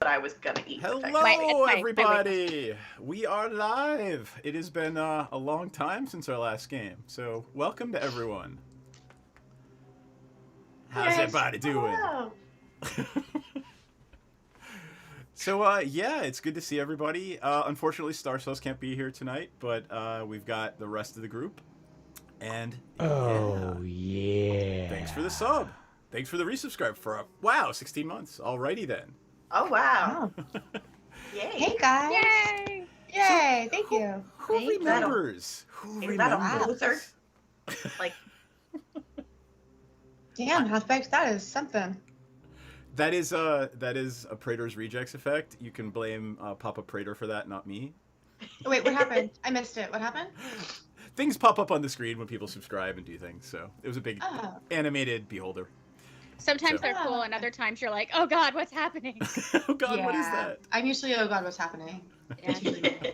I was gonna eat. Hello, everybody! We are live. It has been a long time since our last game, so welcome to everyone. How's everybody doing? So, yeah, it's good to see everybody. Unfortunately, Star Cells can't be here tonight, but we've got the rest of the group. And yeah. Thanks for the sub. Thanks for the resubscribe for, wow, 16 months. Alrighty then. Oh, wow. Yay. Hey, guys. Yay. Yay. Thank you. Who remembers? Is that a loser? Like, damn, Halfbaked, that is something. That is a Praetor's rejects effect. You can blame Papa Praetor for that, not me. Oh, wait, what happened? I missed it. What happened? Things pop up on the screen when people subscribe and do things, so it was a big animated beholder. Sometimes they're cool, and other times you're like, oh god, what's happening? Oh god, what is that? I'm usually, oh god, what's happening? Yeah.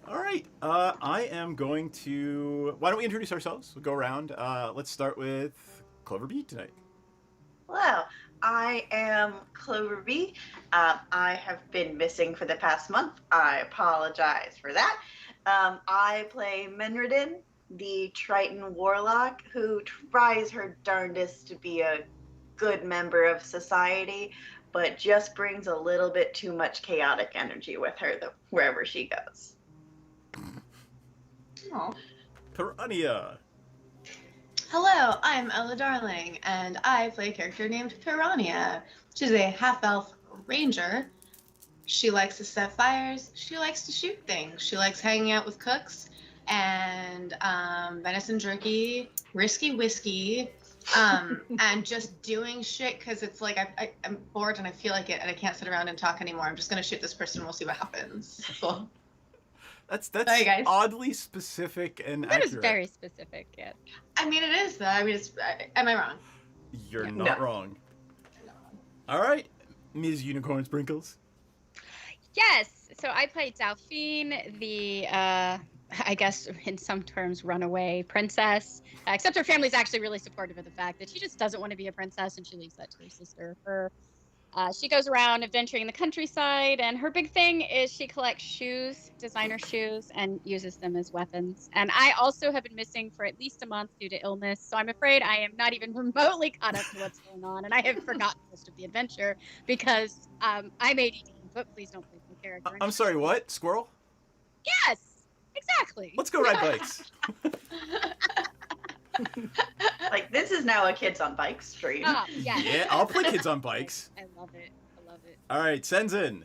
All right, I am going to... Why don't we introduce ourselves? We'll go around. Let's start with Clover B tonight. Hello, I am Clover B. I have been missing for the past month. I apologize for that. I play Menredin, the Triton warlock, who tries her darndest to be a good member of society, but just brings a little bit too much chaotic energy with her wherever she goes. Oh. Piranha. Hello, I'm Ella Darling, and I play a character named Piranha. She's a half-elf ranger. She likes to set fires. She likes to shoot things. She likes hanging out with cooks and venison jerky, risky whiskey, and just doing shit because it's like I'm bored and I feel like it and I can't sit around and talk anymore. I'm just gonna shoot this person and we'll see what happens. Cool. That's Sorry, guys. Oddly specific and That accurate. is very specific, yeah. I mean, it is though. I mean, am I wrong? You're not wrong. All right, Ms. Unicorn Sprinkles. Yes, so I play Delphine, the, I guess in some terms, runaway princess. Except her family's actually really supportive of the fact that she just doesn't want to be a princess, and she leaves that to her sister. She goes around adventuring the countryside, and her big thing is she collects shoes, designer shoes, and uses them as weapons. And I also have been missing for at least a month due to illness, so I'm afraid I am not even remotely caught up to what's going on, and I have forgotten most of the adventure because I'm ADD, but please don't play my character. I'm sorry, what? Squirrel? Yes, exactly. Let's go ride bikes. Like, this is now a Kids on Bikes stream. Oh, yeah. Yeah, I'll play Kids on Bikes. I love it. I love it. All right, Senzin.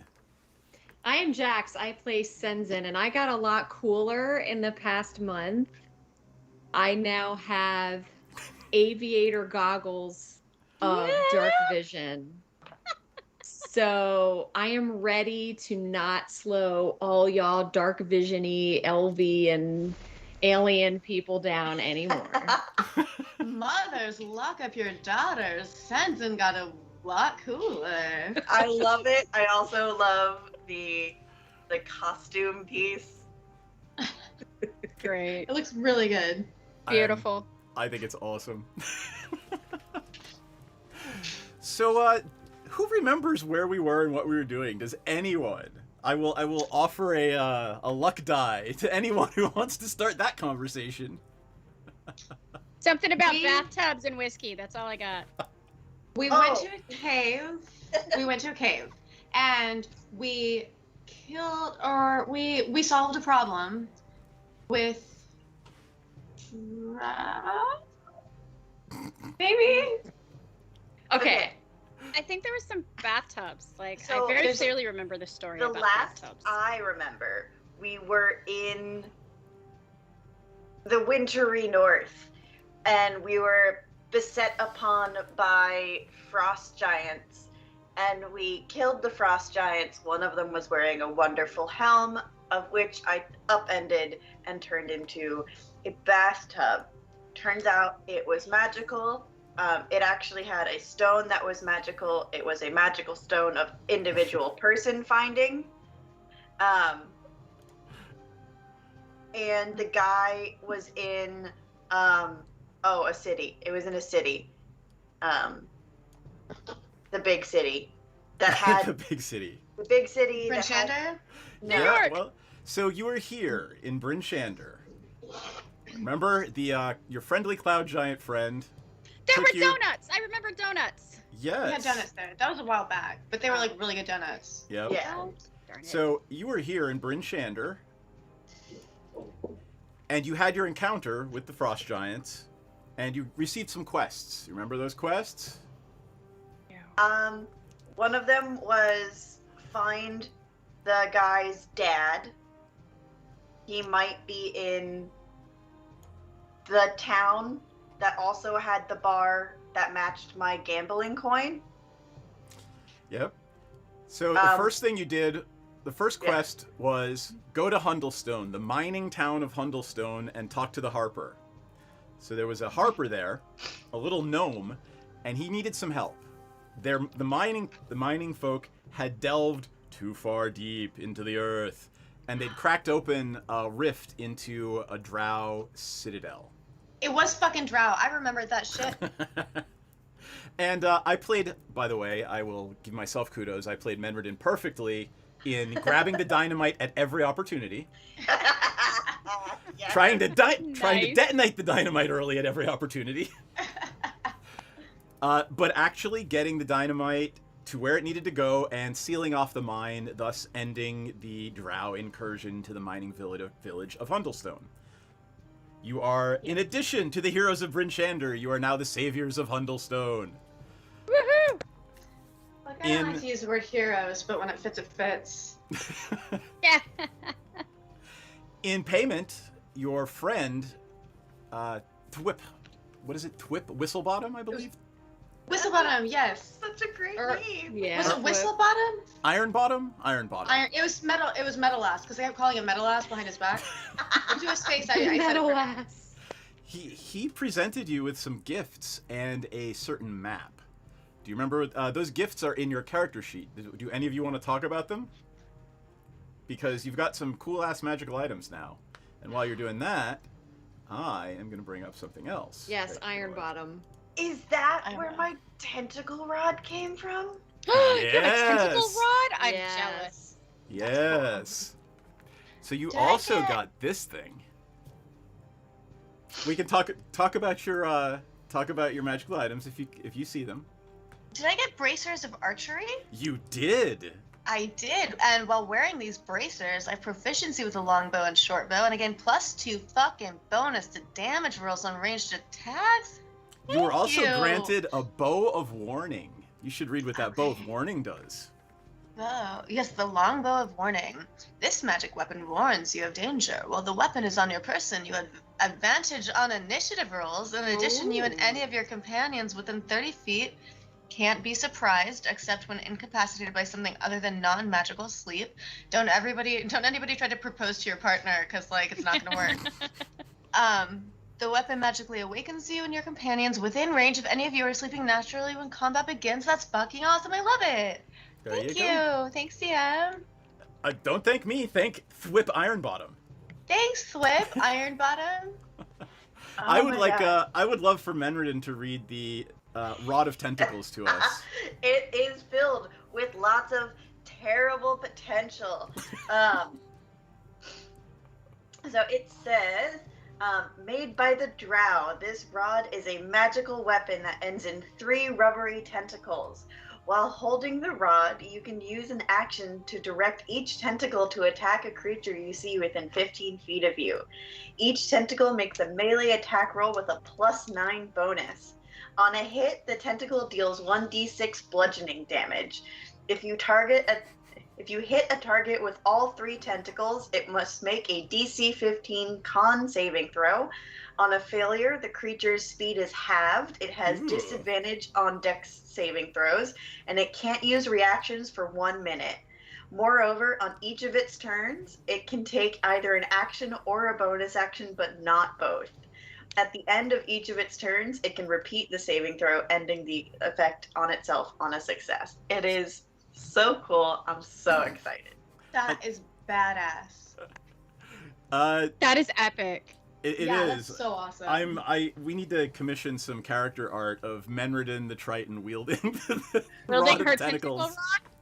I am Jax. I play Senzin, and I got a lot cooler in the past month. I now have aviator goggles of dark vision. So I am ready to not slow all y'all dark vision-y, LV, and alien people down anymore. Mothers, lock up your daughters. Senzin got a lot cooler. I love it. I also love the costume piece. Great. It looks really good. Beautiful. I think it's awesome. So, who remembers where we were and what we were doing? Does anyone? I will offer a luck die to anyone who wants to start that conversation. Something about bathtubs and whiskey. That's all I got. We went to a cave. We went to a cave, and we killed, or we solved a problem with maybe. Okay. I think there was some bathtubs. Like, So I very there's- clearly remember the story The about last bathtubs. I remember, we were in the wintry north, and we were beset upon by frost giants, and we killed the frost giants. One of them was wearing a wonderful helm, of which I upended and turned into a bathtub. Turns out it was magical. It actually had a stone that was magical. It was a magical stone of individual person finding. And the guy was in a city. It was in a city. The big city. that had the big city. the big city. Prince that had, Shander? New Yeah, York. well, so you were here in Bryn Shander. Remember your friendly cloud giant friend? There took were you- donuts. I remember donuts. Yes. We had donuts there. That was a while back, but they were like really good donuts. Yep. Yeah. Oh, darn it. So you were here in Bryn Shander, and you had your encounter with the frost giants, and you received some quests. You remember those quests? One of them was find the guy's dad. He might be in the town that also had the bar that matched my gambling coin. Yep. So the first thing you did, the first Yeah. quest was go to Hundlestone, the mining town of Hundlestone, and talk to the Harper. So there was a Harper there, a little gnome, and he needed some help. The mining folk had delved too far deep into the earth, and they'd cracked open a rift into a drow citadel. It was fucking Drow. I remember that shit. And I played, by the way, I will give myself kudos, I played Menredin perfectly in grabbing the dynamite at every opportunity, Yeah. trying to Nice. detonate the dynamite early at every opportunity. But actually getting the dynamite to where it needed to go and sealing off the mine, thus ending the drow incursion to the mining village of Hundlestone. You are, in addition to the heroes of Bryn Shander, you are now the saviors of Hundlestone. Woohoo! Like, I don't like to use the word heroes, but when it fits, it fits. Yeah. In payment, your friend, Thwip, what is it, Thwip Whistlebottom, I believe? Whistlebottom, yes. Such a great Or- name. Yeah. Was it Whistlebottom? Ironbottom? Ironbottom. Iron. It was metal. It was metal ass because they kept calling him metal ass behind his back. Into his face, I said Metal it. ass. He presented you with some gifts and a certain map. Do you remember? Those gifts are in your character sheet. Do any of you want to talk about them? Because you've got some cool-ass magical items now. And while you're doing that, I am going to bring up something else. Yes, that Iron you are- Bottom. Is that I where know. my tentacle rod came from? You have a tentacle Yes. rod? I'm Yes. jealous. Yes. So you Did I also get- got this thing. We can talk about your magical items if you see them. Did I get bracers of archery? You did. I did, and while wearing these bracers, I have proficiency with the longbow and short bow, and again +2 fucking bonus to damage rolls on ranged attacks. You were also you. granted a bow of warning. You should read what that bow of Okay. warning does. Oh, yes, the longbow of warning. This magic weapon warns you of danger. While the weapon is on your person, you have advantage on initiative rolls. In addition, you and Ooh. any of your companions within 30 feet can't be surprised except when incapacitated by something other than non-magical sleep. Don't anybody try to propose to your partner, because like it's not gonna work. The weapon magically awakens you and your companions within range if any of you are sleeping naturally when combat begins. That's fucking awesome. I love it. There Thank you you. go. Thanks, CM. Don't thank me. Thank Thwip Ironbottom. Thanks, Thwip, Ironbottom. I Oh would my like. God. I would love for Menredin to read the Rod of Tentacles to us. It is filled with lots of terrible potential. So it says, made by the Drow, this rod is a magical weapon that ends in 3 rubbery tentacles. While holding the rod, you can use an action to direct each tentacle to attack a creature you see within 15 feet of you. Each tentacle makes a melee attack roll with a +9 bonus. On a hit, the tentacle deals 1d6 bludgeoning damage. If you hit a target with all 3 tentacles, it must make a DC 15 con saving throw. On a failure, the creature's speed is halved. It has Ooh. disadvantage on dex saving throws, and it can't use reactions for 1 minute. Moreover, on each of its turns, it can take either an action or a bonus action, but not both. At the end of each of its turns, it can repeat the saving throw, ending the effect on itself on a success. It is so cool. I'm so excited. That is badass. That is epic. It yeah, is. that's so awesome. We need to commission some character art of Menredin the Triton wielding the Wielding Rod of her Tentacles. tentacle rod?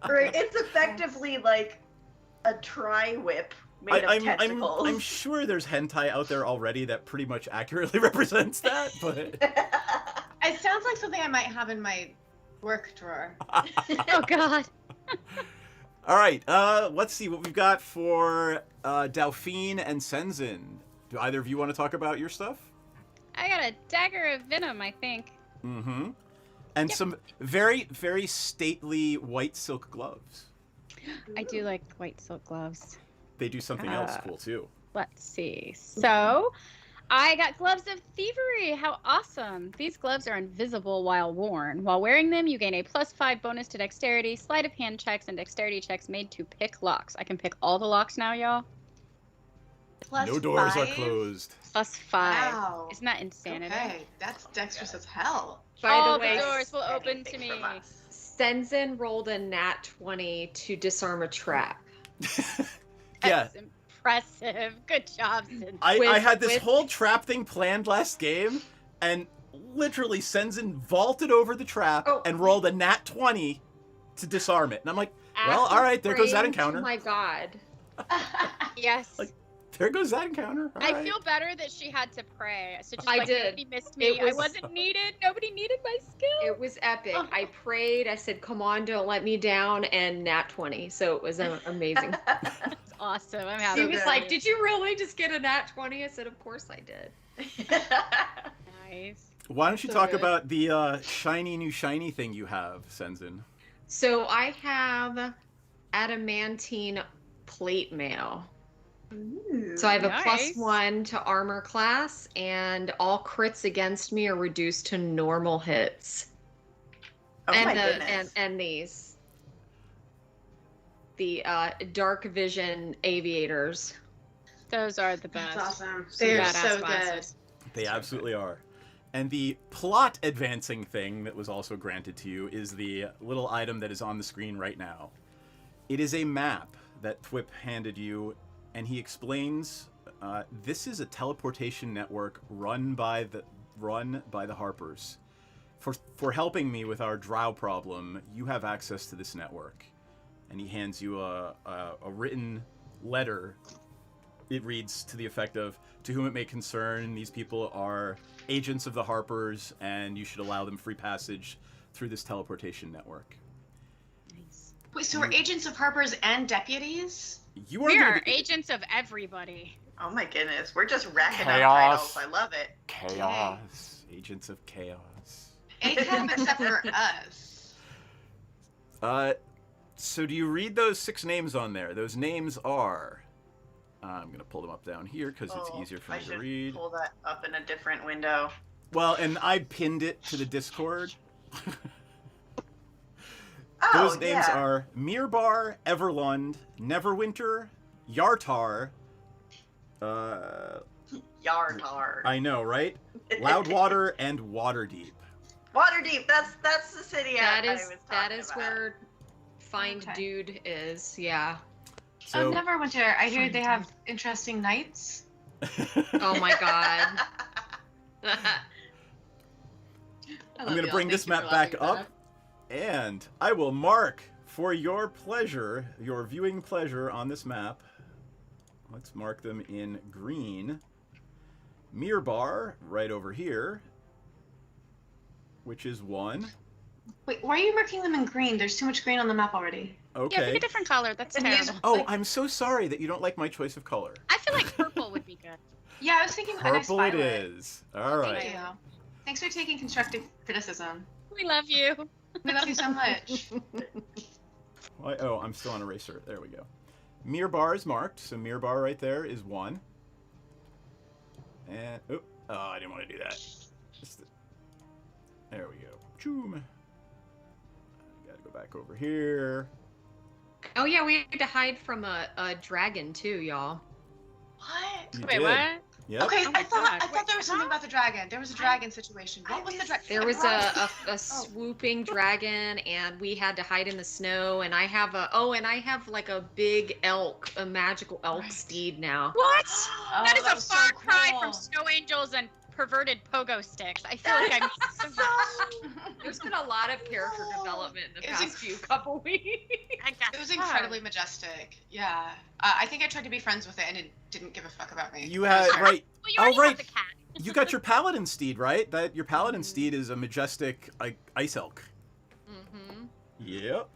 Right, it's effectively like a tri-whip made of tentacles. I'm sure there's hentai out there already that pretty much accurately represents that, but It sounds like something I might have in my work drawer. Oh God. all right. Let's see what we've got for Delphine and Senzin. Do either of you want to talk about your stuff? I got a dagger of venom, I think. Mm-hmm. And some very, very stately white silk gloves. I do like white silk gloves. They do something else cool too. Let's see. So, I got gloves of thievery. How awesome! These gloves are invisible while worn. While wearing them, you gain a +5 bonus to dexterity, sleight of hand checks, and dexterity checks made to pick locks. I can pick all the locks now, y'all. No doors are +5? closed. +5. Wow. Isn't that insanity? Okay, that's dexterous as hell. By All the way, the doors will open to Anything me. from us. Senzin rolled a nat 20 to disarm a trap. Yeah. That's impressive. Good job, Sin. I had this with- whole trap thing planned last game, and literally Senzin vaulted over the trap and rolled a nat 20 to disarm it. And I'm like, well, all right, there goes that encounter. Oh my god. Yes. Like, there goes that encounter. All I right. feel better that she had to pray. So just I like did. nobody missed me. It was- I wasn't needed. Nobody needed my skill. It was epic. I prayed. I said, come on, don't let me down. And nat 20. So it was amazing. It's awesome. I'm happy. He was good. like, did you really just get a nat 20? I said, of course I did. Nice. Why don't you So talk good. about the shiny new shiny thing you have, Senzin? So I have adamantine plate mail. So I have a Nice. +1 to armor class, and all crits against me are reduced to normal hits. Oh and my the goodness. and these. The dark vision aviators. Those are the best. That's awesome. Some They're badass so glasses. They absolutely are. And the plot advancing thing that was also granted to you is the little item that is on the screen right now. It is a map that Thwip handed you, and he explains this is a teleportation network run by the Harpers. For helping me with our drow problem, you have access to this network. And he hands you a written letter. It reads to the effect of, to whom it may concern, these people are agents of the Harpers, and you should allow them free passage through this teleportation network. Nice. Wait, so we're agents of Harper's and deputies? You are We gonna are be- agents of everybody. Oh my goodness, we're just racking Chaos. up titles. I love it. Chaos. Agents of Chaos. ACAB except for us. So do you read those 6 names on there? Those names are... I'm going to pull them up down here because it's easier for I me to should read. pull that up in a different window. Well, and I pinned it to the Discord. Oh, Those names yeah. are Mirbar, Everlund, Neverwinter, Yartar. Yartar. I know, right? Loudwater and Waterdeep. Waterdeep. That's the city That I is was that talking is about. where Find Okay. Dude is. Yeah. So, Neverwinter. I hear they have interesting nights. Oh my god. I'm going to bring this map back up, and I will mark for your pleasure, your viewing pleasure on this map. Let's mark them in green. Mirbar, right over here, which is 1. Wait, why are you marking them in green? There's too much green on the map already. Yeah, Okay. pick a different color. That's And terrible. these- Oh, I'm so sorry that you don't like my choice of color. I feel like purple would be good. Yeah, I was thinking a nice Purple it violet. is. All right. Thank you. Thanks for taking constructive criticism. We love you. We love you so much. Oh, I'm still on eraser. There we go. Mirbar is marked, so Mirbar right there is 1. And I didn't want to do that. There we go. Choom. Gotta go back over here. Oh yeah, we had to hide from a dragon too, y'all. What? You Wait, did. what? Yep. Okay, Oh my I thought God. there was something about the dragon. There was a dragon situation. What was the dragon? There was a swooping dragon, and we had to hide in the snow. And I have like a big elk, a magical elk Right. steed now. What? Oh, That is a was far so cry cool. from snow angels and perverted pogo sticks. I feel like I'm so much. There's been a lot of character development in the It was past few couple weeks. I guess. It was incredibly majestic. Yeah. I think I tried to be friends with it and it didn't give a fuck about me. You had Sure. right. Well, you already right. have the cat. You got your paladin steed, right? That your paladin steed is a majestic ice elk. Mm-hmm. Yep.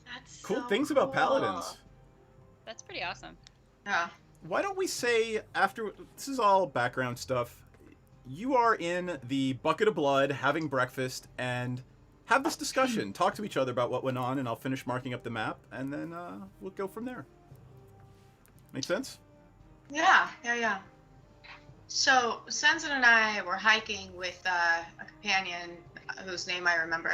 That's Cool so things about cool. paladins. That's pretty awesome. Yeah. Why don't we say after this is all background stuff? You are in the bucket of blood, having breakfast, and have this discussion. Talk to each other about what went on, and I'll finish marking up the map, and then we'll go from there. Make sense? Yeah. So, Sensen and I were hiking with a companion whose name I remember.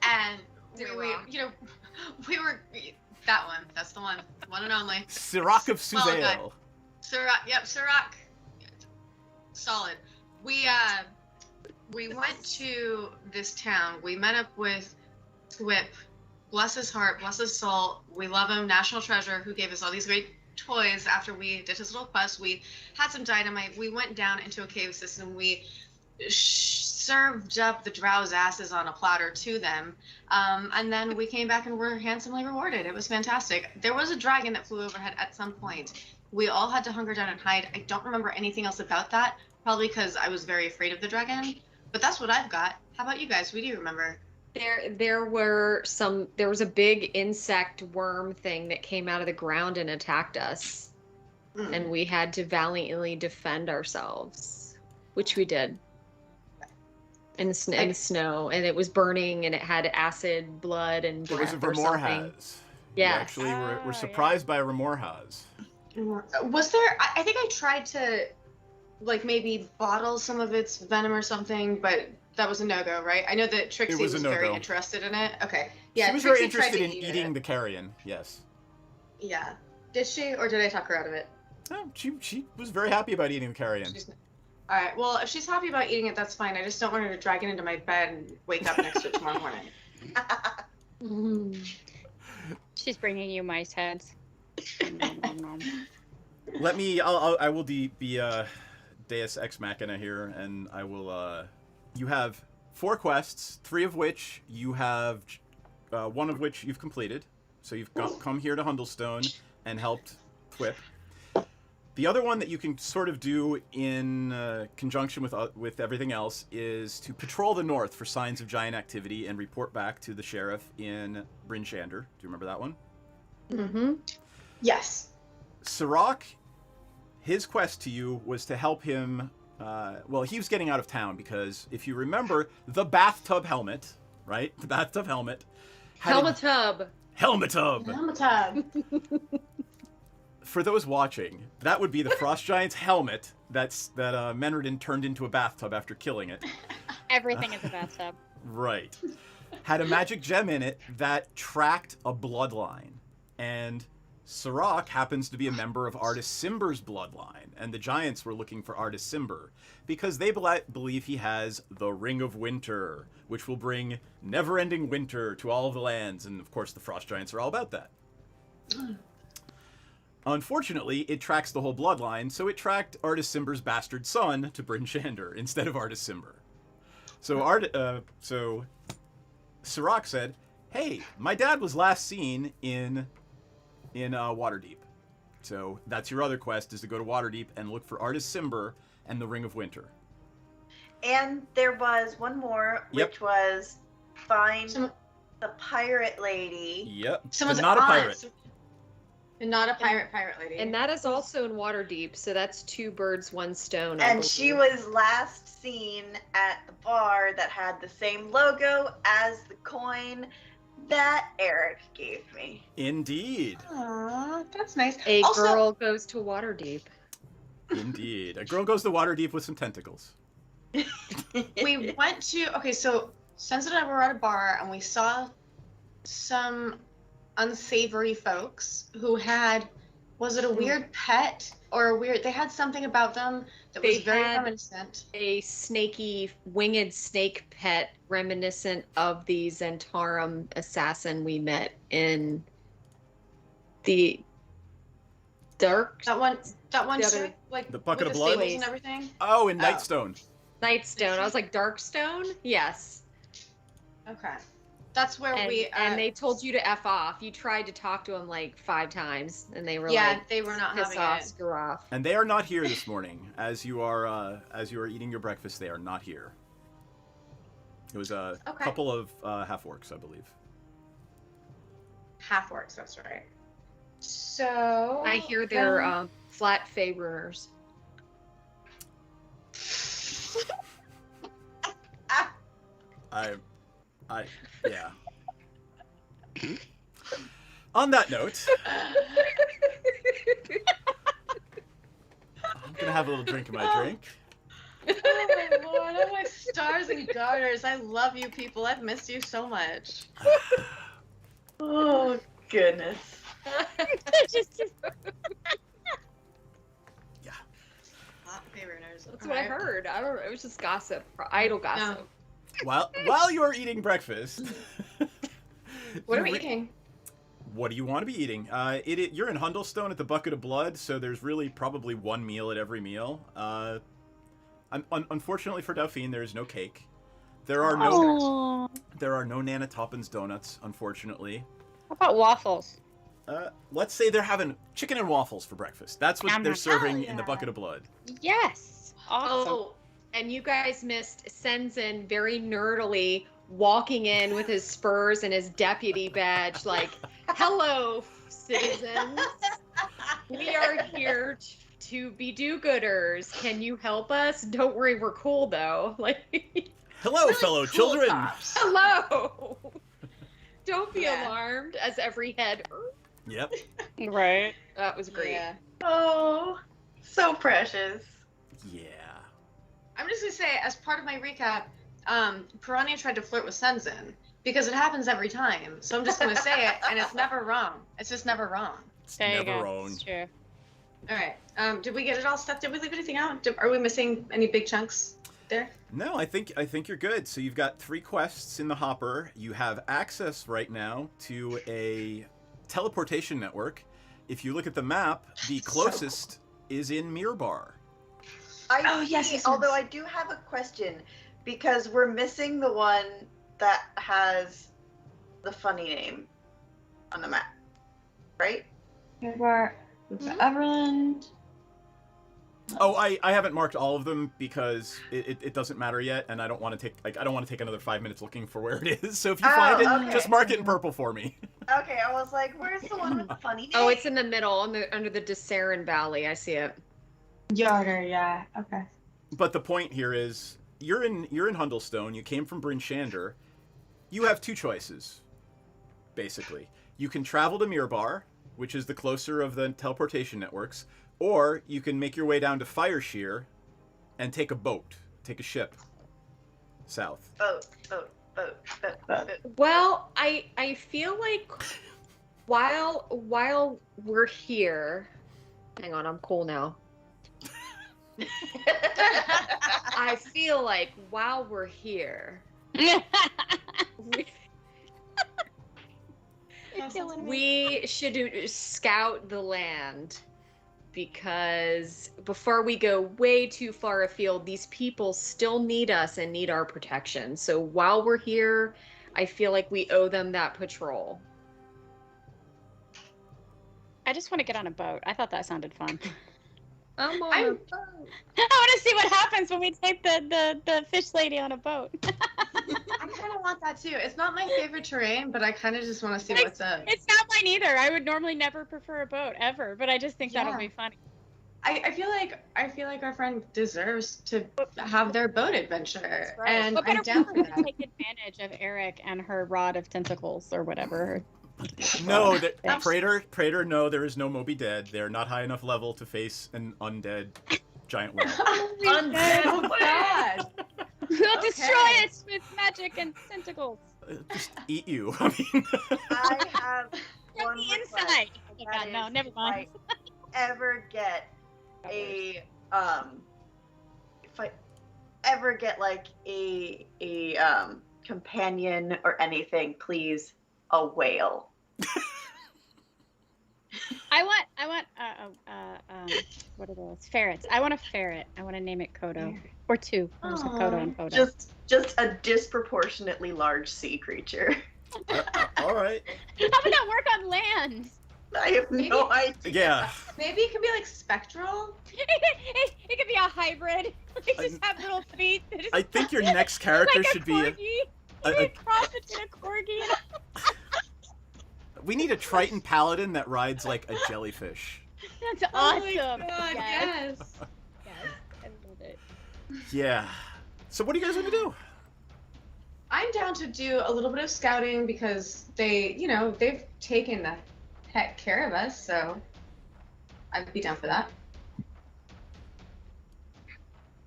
And we were that one. That's the one and only. Sirach of Well done. Suzail. Sirach. Yep, Sirach. Solid. We went to this town. We met up with Twip. Bless his heart, bless his soul. We love him. National treasure, who gave us all these great toys after we did his little quest. We had some dynamite. We went down into a cave system. We served up the drow's asses on a platter to them. And then we came back and were handsomely rewarded. It was fantastic. There was a dragon that flew overhead at some point. We all had to hunker down and hide. I don't remember anything else about that, probably because I was very afraid of the dragon. But that's what I've got. How about you guys? What do you remember? There was a big insect worm thing that came out of the ground and attacked us. And we had to valiantly defend ourselves, which we did. In the snow, and it was burning, and it had acid, blood, and It was a breath or something. Remorhaz. Yeah. Actually, we're surprised by a Remorhaz. Was there? I think I tried to, like, maybe bottle some of its venom or something, but that was a no-go, right? I know that Trixie was a was very no-go. interested in it. Okay. Yeah, She was Trixie very tried interested to in eat eating it. the carrion. Yes. Yeah. Did she, or did I talk her out of it? Oh, she was very happy about eating the carrion. All right. Well, if she's happy about eating it, that's fine. I just don't want her to drag it into my bed and wake up next to it tomorrow morning. She's bringing you mice heads. Let me. I will be Deus Ex Machina here, and I will. You have 4 quests, 3 of which you have, 1 of which you've completed. So you've come here to Hundlestone and helped Twip. The other one that you can sort of do in conjunction with everything else is to patrol the north for signs of giant activity and report back to the sheriff in Bryn Shander. Do you remember that one? Mm-hmm. Yes. Sirach, his quest to you was to help him. Well, he was getting out of town because, if you remember, the bathtub helmet, right? The bathtub helmet. Helmetub. Helmetub. For those watching, that would be the frost giant's helmet that Menredin turned into a bathtub after killing it. Everything is a bathtub. Right. Had a magic gem in it that tracked a bloodline. And Sirach happens to be a member of Artis Cimber's bloodline. And the giants were looking for Artis Cimber because they believe he has the Ring of Winter, which will bring never-ending winter to all of the lands. And, of course, the frost giants are all about that. Unfortunately, it tracks the whole bloodline, so it tracked Artis Cimber's bastard son to Bryn Shander instead of Artis Cimber. So Sirach said, "Hey, my dad was last seen in Waterdeep. So that's your other quest, is to go to Waterdeep and look for Artis Cimber and the Ring of Winter." And there was one more, Yep. which was find the pirate lady. Yep. Someone's but not a aunt. pirate. And not a pirate lady. And that is also in Waterdeep, so that's 2 birds, 1 stone. I And believe. she was last seen at the bar that had the same logo as the coin that Eric gave me. Indeed. Aww, that's nice. A Also- girl goes to Waterdeep. Indeed. A girl goes to Waterdeep with some tentacles. We went to, okay, so Sensen and I were at a bar and we saw some unsavory folks who had, was it a weird pet or a weird, they had something about them that was They very had- reminiscent. A snaky, winged snake pet reminiscent of the Zentarum assassin we met in the Dark That one The other- chick, like The bucket with of blood? stables and everything. Oh, in Oh. Nightstone. Nightstone. I was like, Darkstone? Yes. Okay, that's where And they told you to F off. You tried to talk to them like 5 times, and they were like, they were not piss having off, it. screw off. And they are not here this morning. As you are eating your breakfast, they are not here. It was a Okay. couple of half-orcs, I believe. Half orcs, that's right. So I hear they're flat favorers. Yeah. On that note, I'm gonna have a little drink of my drink. Oh my lord, oh my stars and garters. I love you people. I've missed you so much. Oh, goodness. Yeah. That's what I heard. I don't know. It was just gossip, idle gossip. While you are eating breakfast, What are we eating? what do you want to be eating? You're in Hundlestone at the Bucket of Blood, so there's really probably one meal at every meal. Unfortunately for Dauphine, there is no cake. There are no Nana Toppins donuts, unfortunately. How about waffles? Let's say they're having chicken and waffles for breakfast. That's what Yum, they're yum. serving Hell in the yeah. Bucket of Blood. Yes. Awesome. Oh, and you guys missed Senzin very nerdily walking in with his spurs and his deputy badge, like, "Hello, citizens. We are here to be do-gooders. Can you help us? Don't worry, we're cool though." Like, Hello, Really fellow cool children. cops. hello. Don't be Yeah. alarmed. As every head. Yep. Right. That was great. Yeah. Oh, so precious. Yeah. I'm just gonna say, as part of my recap, Piranha tried to flirt with Senzin because it happens every time. So I'm just gonna say it, and it's never wrong. It's just never wrong. It's There you never go. wrong. It's true. All right. Did we get it all stuff? Did we leave anything out? Are we missing any big chunks there? No, I think you're good. So you've got 3 quests in the hopper. You have access right now to a teleportation network. If you look at the map, the closest is in Mirbar. Although I do have a question, because we're missing the one that has the funny name on the map, right? Everland. Oh, I haven't marked all of them because it doesn't matter yet, and I don't want to take another 5 minutes looking for where it is. So if you find it, okay. just mark it in purple for me. Okay, I was like, where's the one with the funny name? Oh, it's in the middle, under the Dissarin Valley. I see it. Yarder, yeah. Okay. But the point here is you're in Hundlestone. You came from Bryn Shander. You have 2 choices, basically. You can travel to Mirbar, which is the closer of the teleportation networks, or you can make your way down to Fireshear and take a ship south. Boat. Well, I feel like while we're here, hang on, I'm cool now. I feel like while we're here, we should scout the land, because before we go way too far afield, these people still need us and need our protection. So while we're here, I feel like we owe them that patrol. I just want to get on a boat. I thought that sounded fun. I'm on I'm- a boat. I want to see what happens when we take the fish lady on a boat. I kind of want that too. It's not my favorite terrain, but I kind of just want to see what's up. It's not mine either. I would normally never prefer a boat ever, but I just think that'll Yeah. be funny. I feel like our friend deserves to have their boat adventure, and But I'm better down for with to that. take advantage of Eric and her Rod of Tentacles or whatever. No, Thanks. Praetor, no, there is no Moby Dead. They're not high enough level to face an undead giant whale. Undead Oh God! We'll Okay. destroy it with magic and tentacles. Just eat you. I mean, I have From one the request. inside. Oh my That god, no, is, never if mind. I ever get if I ever get like a companion or anything, please, a whale. I want what are those? Ferrets. I want a ferret. I want to name it Kodo. Or two. There's a Kodo and Kodo. Just a disproportionately large sea creature. All right. How would that work on land? I have no idea. Yeah. Maybe it could be like spectral. It could be a hybrid. They just have little feet. I think your next character like should be a cross between a corgi and we need a Triton paladin that rides like a jellyfish. That's awesome. Oh my God, yes. Yes, I love it. Yeah. So what are you guys gonna do? I'm down to do a little bit of scouting because they've taken the heck care of us, so I'd be down for that.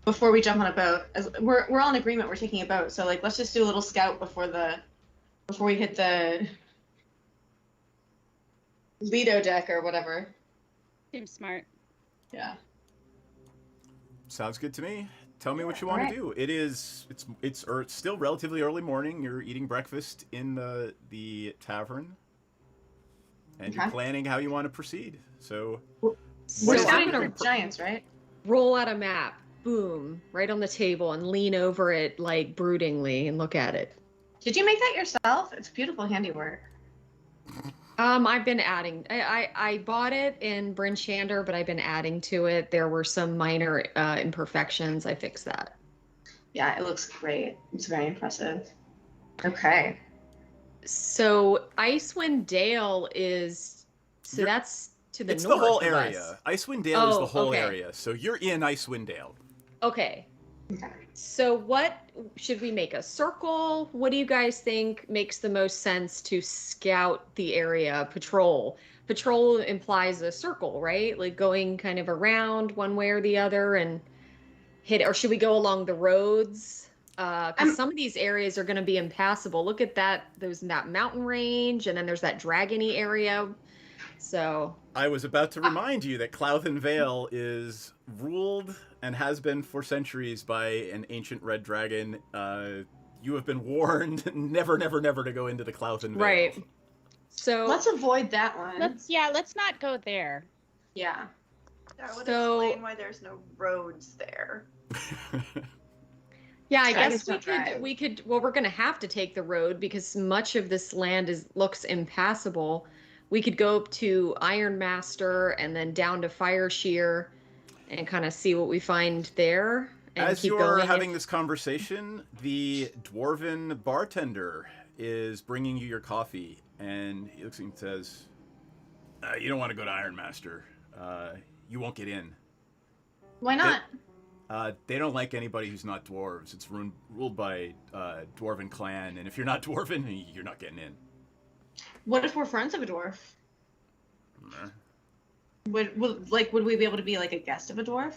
Before we jump on a boat, as we're all in agreement, we're taking a boat, so like let's just do a little scout before we hit the Lido deck or whatever. Seems smart. Yeah. Sounds good to me. Tell me what you want to do. It's still relatively early morning. You're eating breakfast in the tavern, and you're planning how you want to proceed. So We're scouting for giants, right? Roll out a map, boom, right on the table, and lean over it like broodingly and look at it. Did you make that yourself? It's beautiful handiwork. I've been adding. I bought it in Bryn Shander, but I've been adding to it. There were some minor imperfections. I fixed that. Yeah, it looks great. It's very impressive. Okay. So Icewind Dale is that's to the it's north. the whole of area. us. Icewind Dale is the whole okay. area. So you're in Icewind Dale. Okay. So what should we make a circle? What do you guys think makes the most sense to scout the area? Patrol implies a circle, right? Like going kind of around one way or the other and hit it. Or should we go along the roads? Because some of these areas are going to be impassable. Look at that. There's that mountain range, and then there's that dragony area. So I was about to remind you that Clouthen Vale is ruled and has been for centuries by an ancient red dragon. You have been warned never, never, never to go into the Clouthen Vale. right. So Let's avoid that one. Let's not go there. Yeah. That would So- explain why there's no roads there. yeah, I Dragons guess don't drive. we could. Well, we're going to have to take the road because much of this land looks impassable. We could go up to Ironmaster and then down to Fire Shear and kind of see what we find there. And As keep you're going having this conversation, the dwarven bartender is bringing you your coffee, and he looks at you and says, "You don't want to go to Ironmaster. You won't get in. Why not? They don't like anybody who's not dwarves. It's ruled by dwarven clan, and if you're not dwarven, you're not getting in." What if we're friends of a dwarf? Uh, Would we be able to be like a guest of a dwarf?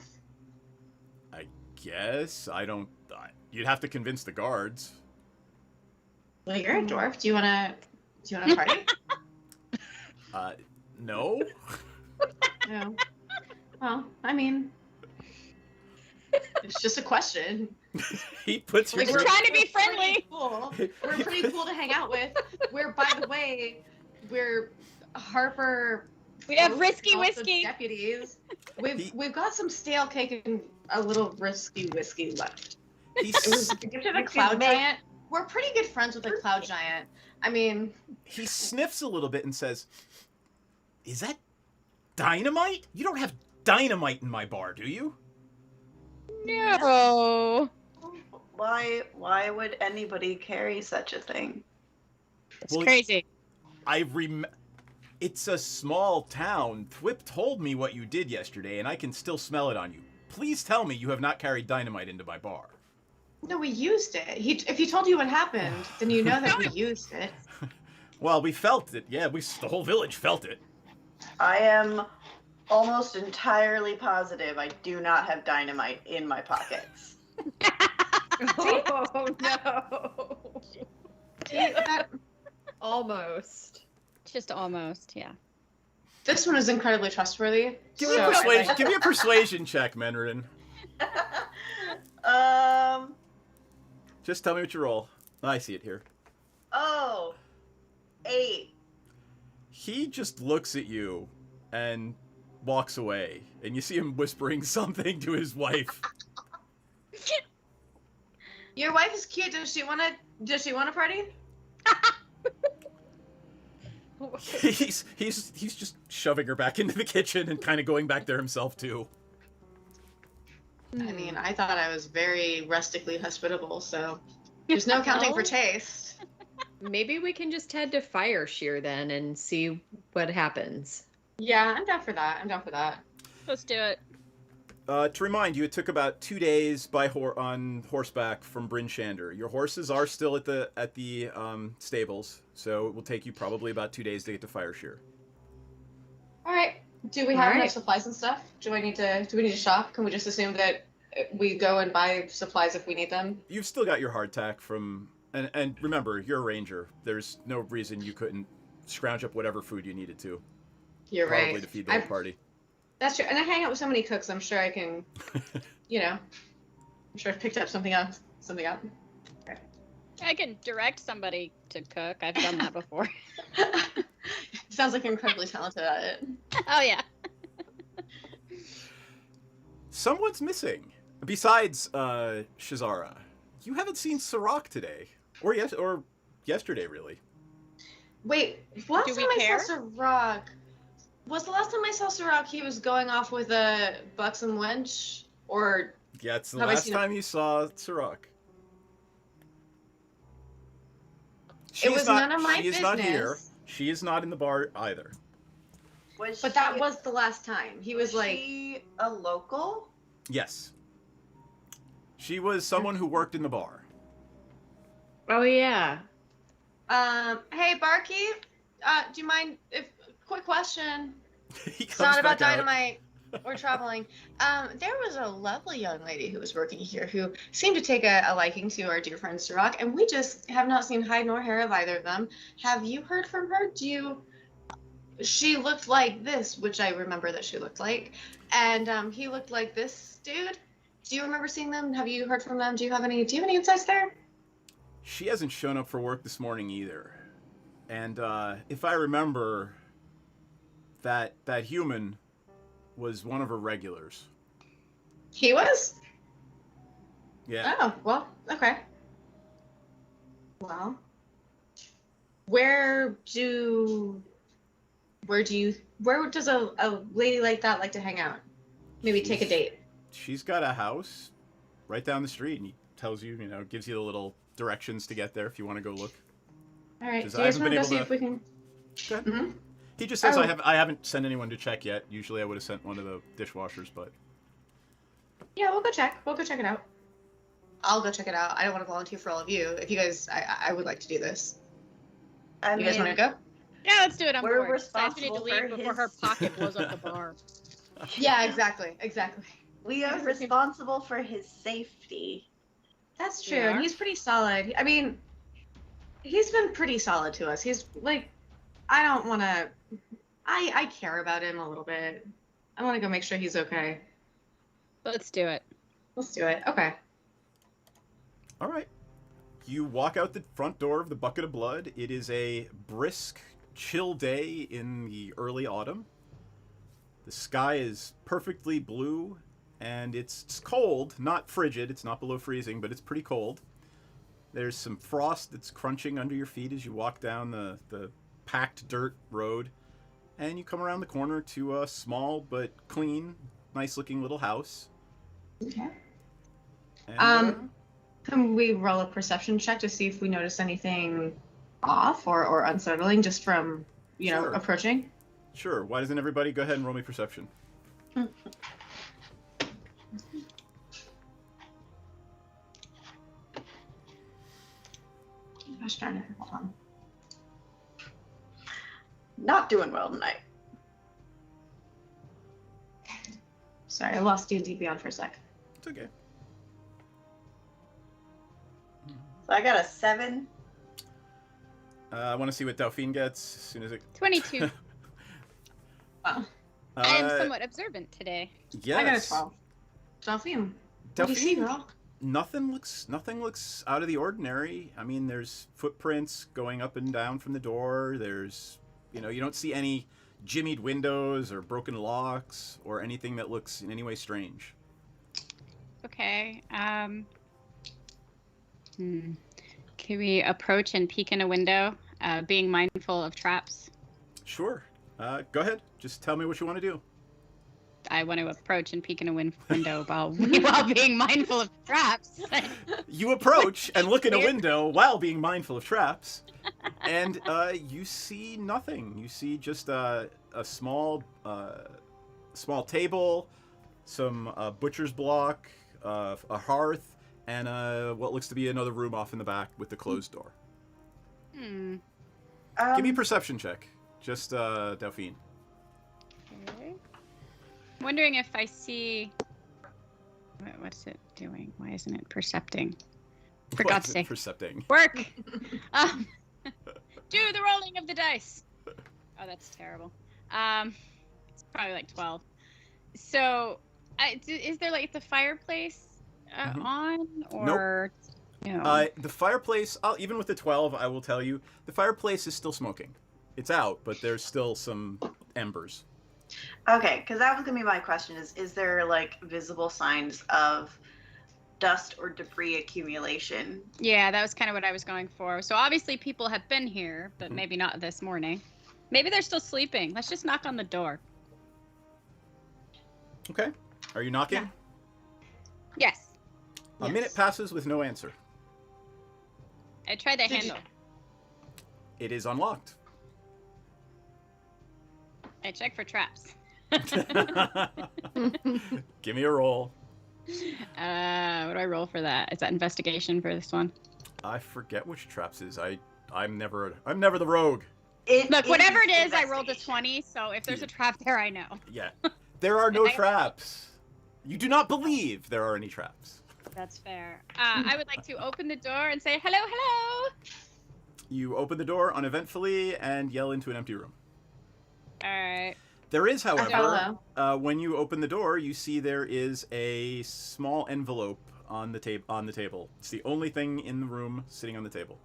I guess I don't. You'd have to convince the guards. Well, you're a dwarf. Do you wanna party? No. No. Well, I mean, it's just a question. He puts your Like, We're trying to be friendly. Cool. We're pretty cool to hang out with. By the way, we're Harper. We have risky also whiskey. Deputies. We've got some stale cake and a little risky whiskey left. It was gifted a cloud giant. We're pretty good friends with the cloud giant. I mean, He sniffs a little bit and says, "Is that dynamite? You don't have dynamite in my bar, do you?" No. Why would anybody carry such a thing? It's crazy. It's a small town. Thwip told me what you did yesterday, and I can still smell it on you. Please tell me you have not carried dynamite into my bar. no, we used it. If he told you what happened, then you know that we used it. Well, we felt it. Yeah, the whole village felt it. I am almost entirely positive I do not have dynamite in my pockets. Oh no! Almost. Just almost, yeah. This one is incredibly trustworthy. Give me a persuasion check, Menrin. Just tell me what you roll. I see it here. 8. He just looks at you and walks away, and you see him whispering something to his wife. Your wife is cute. Does she want a party? He's just shoving her back into the kitchen and kind of going back there himself too. I mean, I thought I was very rustically hospitable, so there's no counting for taste. Maybe we can just head to Fire Shear then and see what happens. Yeah, I'm down for that. Let's do it. To remind you, it took about 2 days on horseback from Bryn Shander. Your horses are still at the stables, so it will take you probably about 2 days to get to Fire Shear. All right. Do we have enough supplies and stuff? Do we need to shop? Can we just assume that we go and buy supplies if we need them? You've still got your hardtack from, and remember, you're a ranger. There's no reason you couldn't scrounge up whatever food you needed to. You're probably right. to feed the whole party. That's true. And I hang out with so many cooks, I'm sure I can, I'm sure I've picked up something else. I can direct somebody to cook. I've done that before. Sounds like you're incredibly talented at it. Oh, yeah. Someone's missing. Besides Shazara. You haven't seen Sirach today. Or yesterday, really. Wait, last Do we time care? I saw Sirach, was the last time I saw Sirach he was going off with a buxom wench? Or Yeah, it's the Have I last seen time you saw Sirach. It was none of my She is not here. business. She is not in the bar either. But that was the last time. He was like, she a local? Yes. She was someone who worked in the bar. Oh yeah. hey, barkeep, do you mind quick question. He It's comes not about back out. dynamite or traveling. There was a lovely young lady who was working here who seemed to take a liking to our dear friend Sirach, and we just have not seen hide nor hair of either of them. Have you heard from her? She looked like this, which I remember that she looked like, and he looked like this dude. Do you remember seeing them? Have you heard from them? Do you have any insights there? She hasn't shown up for work this morning either. And if I remember, that human was one of her regulars. He was? Yeah. Oh, well, okay. Well, where does a lady like that like to hang out? Maybe take a date. She's got a house right down the street, and he tells you, gives you the little directions to get there if you want to go look. All right. Because Do you I guys haven't want to been go see able if we can? Go ahead. Mhm. He just says Oh. I haven't sent anyone to check yet. Usually I would have sent one of the dishwashers, but Yeah, we'll go check. We'll go check it out. I'll go check it out. I don't want to volunteer for all of you. If you guys, I would like to do this. You guys want to go? Yeah, let's do it. I'm We're bored. Besides, we need to responsible leave for before her his- pocket blows up the bar. Yeah, exactly. We are responsible for his safety. That's We true. And are? he's pretty solid. I mean, he's been pretty solid to us. He's like, I don't want to. I care about him a little bit. I want to go make sure he's okay. Let's do it. Let's do it. Okay. all right. You walk out the front door of the Bucket of Blood. It is a brisk, chill day in the early autumn. The sky is perfectly blue, and it's cold, not frigid. It's not below freezing, but it's pretty cold. There's some frost that's crunching under your feet as you walk down the packed dirt road, and you come around the corner to a small but clean, nice-looking little house. Okay. And, Can we roll a perception check to see if we notice anything off or unsettling just from, Sure. approaching? Sure. Why doesn't everybody go ahead and roll me perception? Gosh darn it. Hold on. Not doing well tonight. Sorry, I lost D&D Beyond for a sec. It's okay. So I got a 7. I want to see what Delphine gets as soon as it... 22. Wow. I am Uh, somewhat observant today. Yes. I got a 12. Delphine, what do you see, Delphine, girl? nothing looks out of the ordinary. I mean, there's footprints going up and down from the door. There's, you don't see any jimmied windows or broken locks or anything that looks in any way strange. Okay. Can we approach and peek in a window, being mindful of traps? Sure. Go ahead. Just tell me what you want to do. I want to approach and peek in a window while being mindful of traps. You approach and look in a window while being mindful of traps, and you see nothing. You see just a small table, some butcher's block, a hearth, and what looks to be another room off in the back with the closed door. Give me a perception check. Just Delphine. Okay. I'm wondering if I see... What's it doing? Why isn't it percepting? For God's sake. Percepting. Work! Do the rolling of the dice. Oh, that's terrible. It's probably like 12. So, is there like the fireplace on? Or... Nope. No. The fireplace, even with the 12, I will tell you, the fireplace is still smoking. It's out, but there's still some embers. Okay, because that was gonna be my question: is there like visible signs of dust or debris accumulation? Yeah, that was kind of what I was going for. So obviously people have been here, but maybe not this morning. Maybe they're still sleeping. Let's just knock on the door. Okay. Are you knocking? Yeah. Yes. A minute passes with no answer. I tried the handle. It is unlocked. I check for traps. Give me a roll. What do I roll for that? Is that investigation for this one? I forget which traps is. I'm never the rogue. Look, whatever it is, I rolled a 20, so if there's a trap there, I know. Yeah. There are no traps. You do not believe there are any traps. That's fair. I would like to open the door and say, hello, hello. You open the door uneventfully and yell into an empty room. All right. There is, however, Hello. when you open the door, you see there is a small envelope on the table. It's the only thing in the room sitting on the table.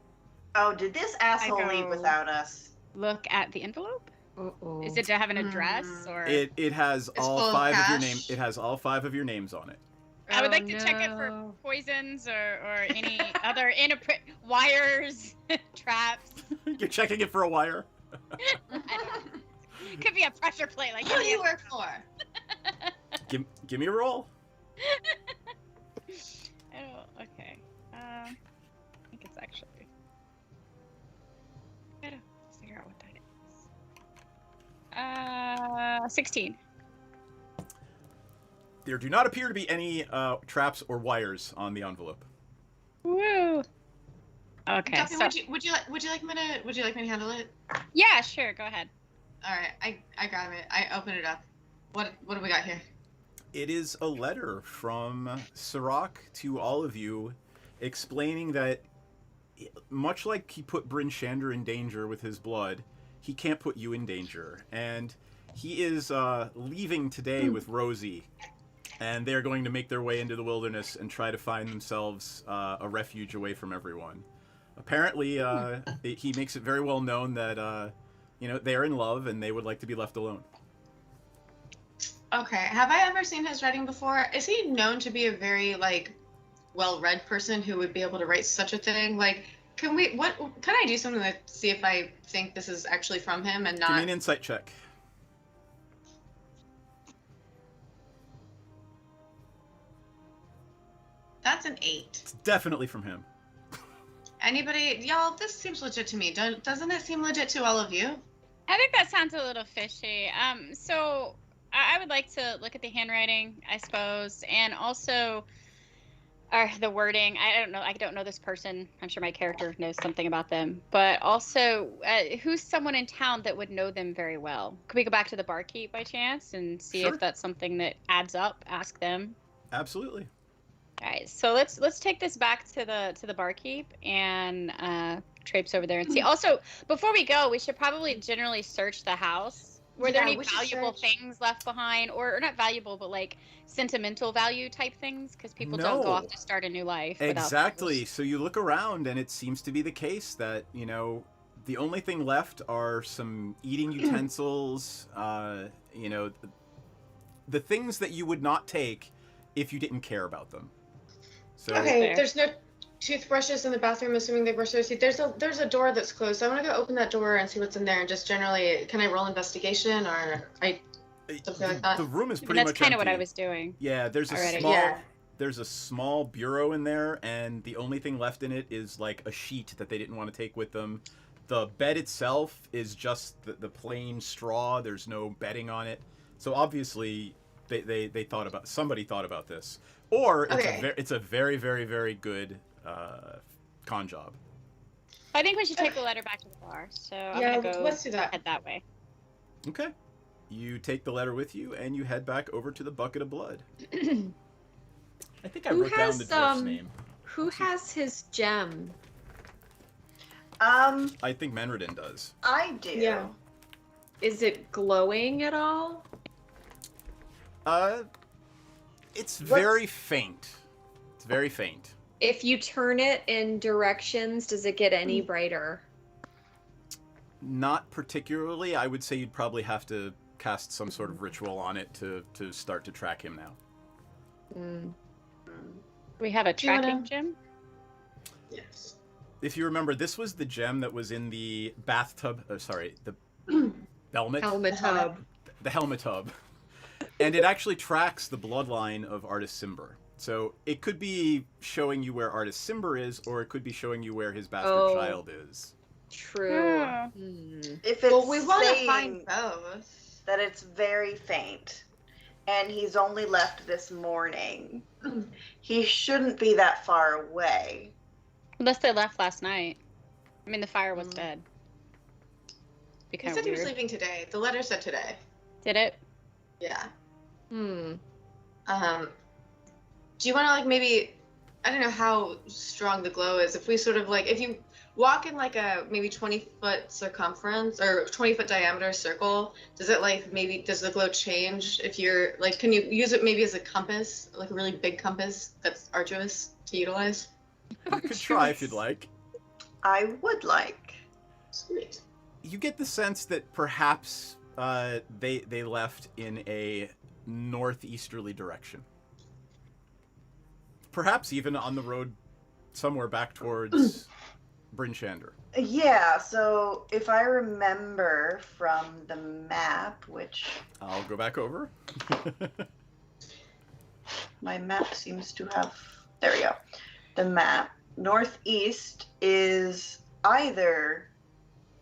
Oh, did this asshole I leave go- without us? Look at the envelope. Uh-oh. Is it to have an address or? It has It's all full of 5 of your cash. name. It has all 5 of your names on it. I would like to Oh, check it for no. poisons or any other wires, traps. You're checking it for a wire. I don't know. It could be a pressure plate. Like, Who do you work for? Give me a roll. Oh, okay. I think it's actually. I gotta figure out what that is. 16. There do not appear to be any traps or wires on the envelope. Woo. Okay. Duffy, So, would you like me to handle it? yeah, sure. Go ahead. All right, I grab it. I open it up. What do we got here? It is a letter from Sirach to all of you, explaining that, much like he put Bryn Shander in danger with his blood, he can't put you in danger. And he is leaving today with Rosie, and they're going to make their way into the wilderness and try to find themselves a refuge away from everyone. Apparently, he makes it very well known that they're in love and they would like to be left alone. Okay, have I ever seen his writing before? Is he known to be a very well-read person who would be able to write such a thing? Like, can I do something to see if I think this is actually from him and not? Give me an insight check. That's an 8. It's definitely from him. Anybody, y'all? This seems legit to me. Doesn't it seem legit to all of you? I think that sounds a little fishy. So I would like to look at the handwriting, I suppose, and also the wording. I don't know this person. I'm sure my character knows something about them, but also who's someone in town that would know them very well? Could we go back to the barkeep by chance and see Sure. if that's something that adds up? Ask them. Absolutely. All right, so let's take this back to the barkeep and traipse over there and see. Also, before we go, we should probably generally search the house. Were there Yeah, any we should valuable search. things left behind, or not valuable, but like sentimental value type things? Because people don't go No. off to start a new life. without Exactly. those. So you look around, and it seems to be the case that The only thing left are some eating utensils, you know, the things that you would not take if you didn't care about them. So, Okay, Fair. there's no toothbrushes in the bathroom, assuming they brush their teeth. There's a door that's closed. So I want to go open that door and see what's in there. And just generally, can I roll investigation or something like that? the room is And pretty that's much kind of what I empty. was doing. Yeah, there's a already. small Yeah. there's a small bureau in there, and the only thing left in it is like a sheet that they didn't want to take with them. The bed itself is just the plain straw. There's no bedding on it. So obviously they somebody thought about this, or Okay. it's a very very very good con job. I think we should take the letter back to the bar. So I'm Yeah, gonna go let's do that. head that way. Okay, you take the letter with you, and you head back over to the bucket of blood. I think I Who wrote down has, the dwarf's name. Who has his gem? I think Menredin does. I do. Yeah. Is it glowing at all? It's very faint. It's very faint. If you turn it in directions, does it get any brighter? Not particularly. I would say you'd probably have to cast some sort of ritual on it to start to track him now. Mm. We have a Do you wanna- tracking gem. Yes. If you remember, this was the gem that was in the bathtub. The helmet. Helmet hub. The helmet tub. And it actually tracks the bloodline of Artis Cimber. So it could be showing you where Artis Cimber is, or it could be showing you where his bastard Oh. child is. True. Yeah. Hmm. If it's Well, we want to saying find both. that it's very faint, and he's only left this morning, he shouldn't be that far away. Unless they left last night. I mean, the fire was Mm. dead. Be He kind said of he was weird. leaving today. The letter said today. Did it? Yeah. Hmm. Do you want to maybe, I don't know how strong the glow is. If we sort of if you walk in a maybe 20-foot circumference or 20-foot diameter circle, does it does the glow change if you're can you use it maybe as a compass, like a really big compass that's arduous to utilize? You could try if you'd like. I would like. Sweet. You get the sense that perhaps they left in a northeasterly direction. Perhaps even on the road somewhere back towards Bryn Shander. Yeah, so if I remember from the map, which I'll go back over. my map seems to have, there we go. The map, northeast is either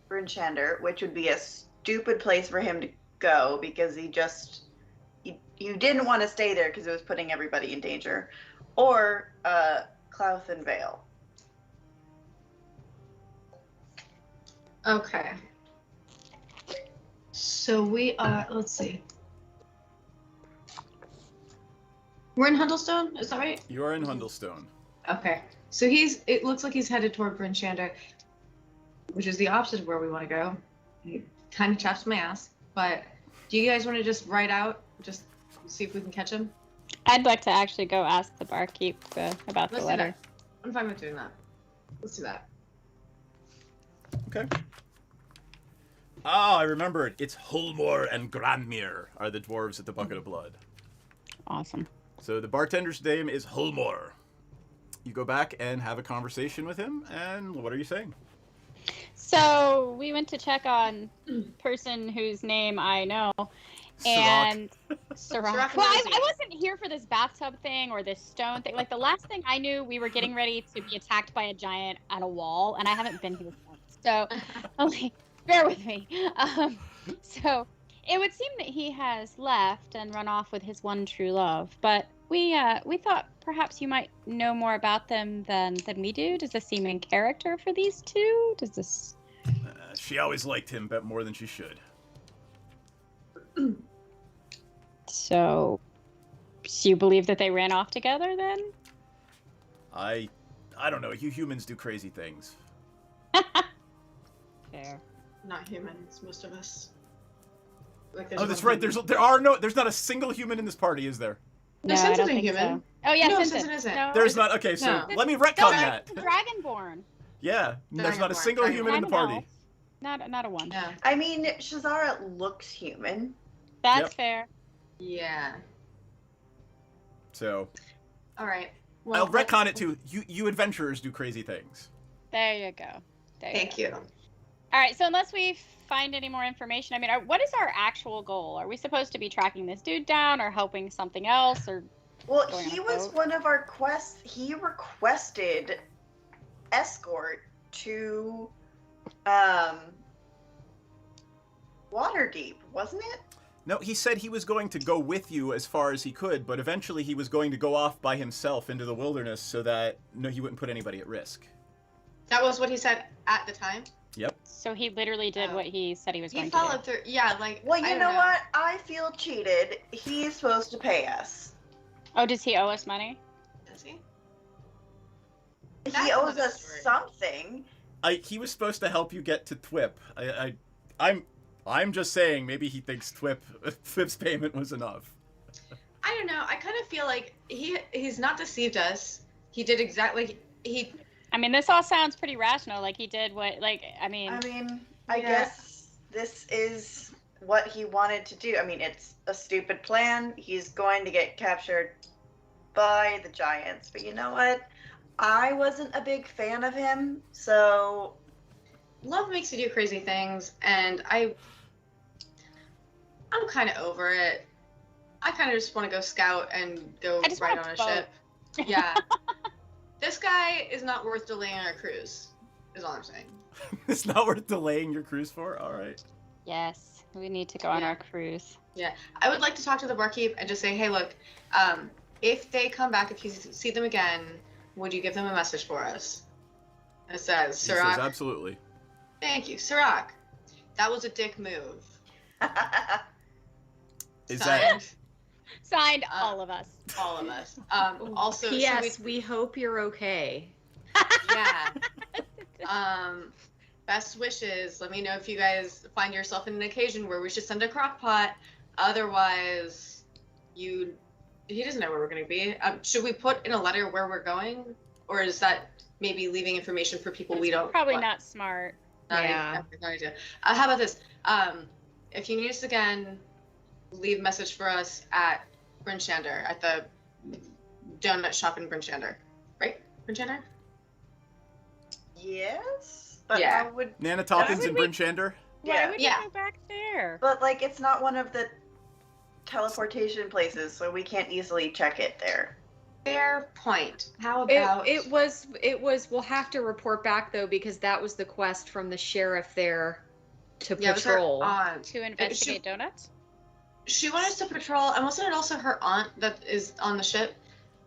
Bryn Shander, which would be a stupid place for him to go because you didn't want to stay there because it was putting everybody in danger, or Clouthen Vale. Okay. So we are, let's see. We're in Huddlestone, is that right? You are in Hundlestone. Okay. So it looks like he's headed toward Bryn Shander, which is the opposite of where we want to go. He kind of chaps my ass. But do you guys want to just ride out, just see if we can catch him? I'd like to actually go ask the barkeep about Let's the do letter. that. I'm fine with doing that. Let's do that. Okay. Ah, I remembered. It's Hulmor and Granmere are the dwarves at the Bucket of Blood. Awesome. So the bartender's name is Hulmor. You go back and have a conversation with him, and what are you saying? So we went to check on person whose name I know, and Sirach. Sirach Well, knows you. I wasn't here for this bathtub thing or this stone thing. The last thing I knew, we were getting ready to be attacked by a giant at a wall, and I haven't been here since. So, bear with me. So it would seem that he has left and run off with his one true love, but we thought perhaps you might know more about them than we do. Does this seem in character for these two? Does this? She always liked him but more than she should. So you believe that they ran off together then? I don't know. You humans do crazy things. Fair. Not humans, most of us. Oh, that's right. There's not a single human in this party, is there? No, I Sin's don't a think human. so. Oh yeah, No, Sin's Sin's isn't. No, There's not. Okay, so No. let me retcon No, that. Dragonborn. Yeah, there's not a Dragonborn, single human in the party. Not a 1. Yeah. I mean, Shazara looks human. That's Yep. fair. Yeah. So All right. I'll retcon it to you adventurers do crazy things. There you go. Thank you. All right, so unless we find any more information, I mean, what is our actual goal? Are we supposed to be tracking this dude down or helping something else? Or Well, Going he on a was boat? one of our quests. He requested escort to Waterdeep, wasn't it? No, he said he was going to go with you as far as he could, but eventually he was going to go off by himself into the wilderness so that he wouldn't put anybody at risk. That was what he said at the time. Yep. so he literally did what he said he was He going to do. followed through. Yeah, like. Well, I you don't know what? I feel cheated. He's supposed to pay us. Oh, does he owe us money? Does he? He That's owes another us story. something. He was supposed to help you get to Twip. I'm just saying maybe he thinks Twip's payment was enough. I don't know. I kind of feel like he's not deceived us. He did exactly. He. I mean, this all sounds pretty rational. Like he did what, like, I mean, I Yeah. guess this is what he wanted to do. I mean, it's a stupid plan. He's going to get captured by the giants. But you know what? I wasn't a big fan of him, so Love makes you do crazy things, and I'm kind of over it. I kind of just want to go scout and go I just ride want on a a boat. ship. Yeah. This guy is not worth delaying our cruise, is all I'm saying. It's not worth delaying your cruise for? All right. yes, we need to go on Yeah. our cruise. I would like to talk to the barkeep and just say, hey, look, if they come back, if you see them again, would you give them a message for us? It says, He says, Sirach. absolutely. Thank you, Sirach. That was a dick move. Is Signed, Signed, Uh, all of us. all of us. Also, should P.S. We hope you're okay. yeah. Best wishes. Let me know if you guys find yourself in an occasion where we should send a crock pot. Otherwise, he doesn't know where we're going to be. Should we put in a letter where we're going? Or is that maybe leaving information for people we don't Probably want? not smart. Yeah. No idea. How about this? If you need us again, leave a message for us at Brinshander, at the donut shop in Brinshander. Right? Brinshander? yes, but Yeah. I would. Nana Toppins would and we- Brinshander? Why Yeah. would Yeah. we go back there? But like, it's not one of the teleportation places, so we can't easily check it there. Fair point. How about It was. We'll have to report back though because that was the quest from the sheriff there to yeah, it was her patrol. aunt. To investigate donuts? She wanted us to patrol, and wasn't it also her aunt that is on the ship?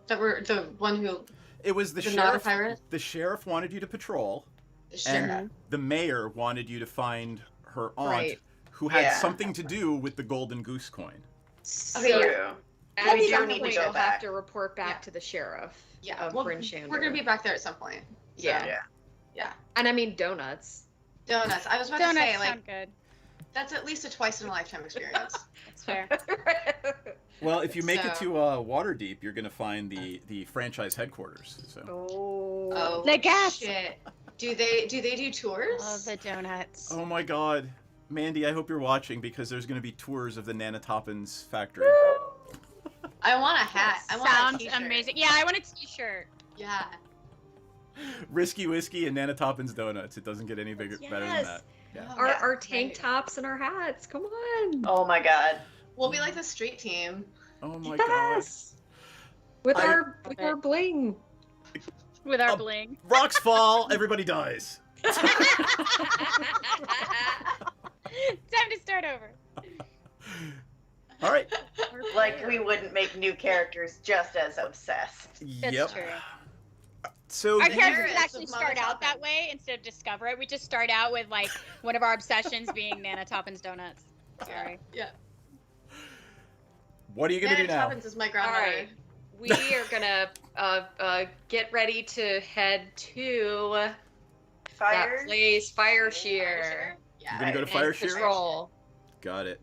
That were the one who It was the the not a sheriff. pirate? The sheriff wanted you to patrol, The sheriff. and the mayor wanted you to find her aunt, Right. who had Yeah. something to do with the golden goose coin. Okay, So True. at We do some need to point, go we'll back. have to report back Yeah. to the sheriff. Yeah, of well, Brinshander. we're gonna be back there at some point. So, Yeah. Yeah. And I mean donuts. Donuts. I was about Donuts to say, like, sound good. that's at least a twice in a lifetime experience. That's fair. Well, if you make it So- to Waterdeep, you're going to find the franchise headquarters. So Oh, The gas. shit. Do they do tours? Oh, the donuts. Oh my God, Mandy, I hope you're watching because there's going to be tours of the Nana Toppins factory. I want a hat. I want a Sounds t-shirt. amazing. Yeah, I want a t-shirt. Yeah. Risky Whiskey and Nana Toppins donuts. It doesn't get any better than Yes. that. Yeah. Oh, Our, yeah, our tank right. tops and our hats. Come on. Oh my god. We'll be like the street team. Oh my Yes. With I- our with our bling. With our Oh. bling. God. Rocks fall, everybody dies. Time to start over. All right. Like, we wouldn't make new characters just as obsessed. That's Yep. true. So Our you- characters is actually the Mother start out that Toppin. way instead of discover it. We just start out with like one of our obsessions being Nana Toppins donuts. Sorry. Yeah. what are you gonna do Nana now? Toppins is my All grandmother. right. We are gonna get ready to head to Fire. that place, Fire Shear. Yeah. You're gonna go to and Fire Shear? patrol. Got it.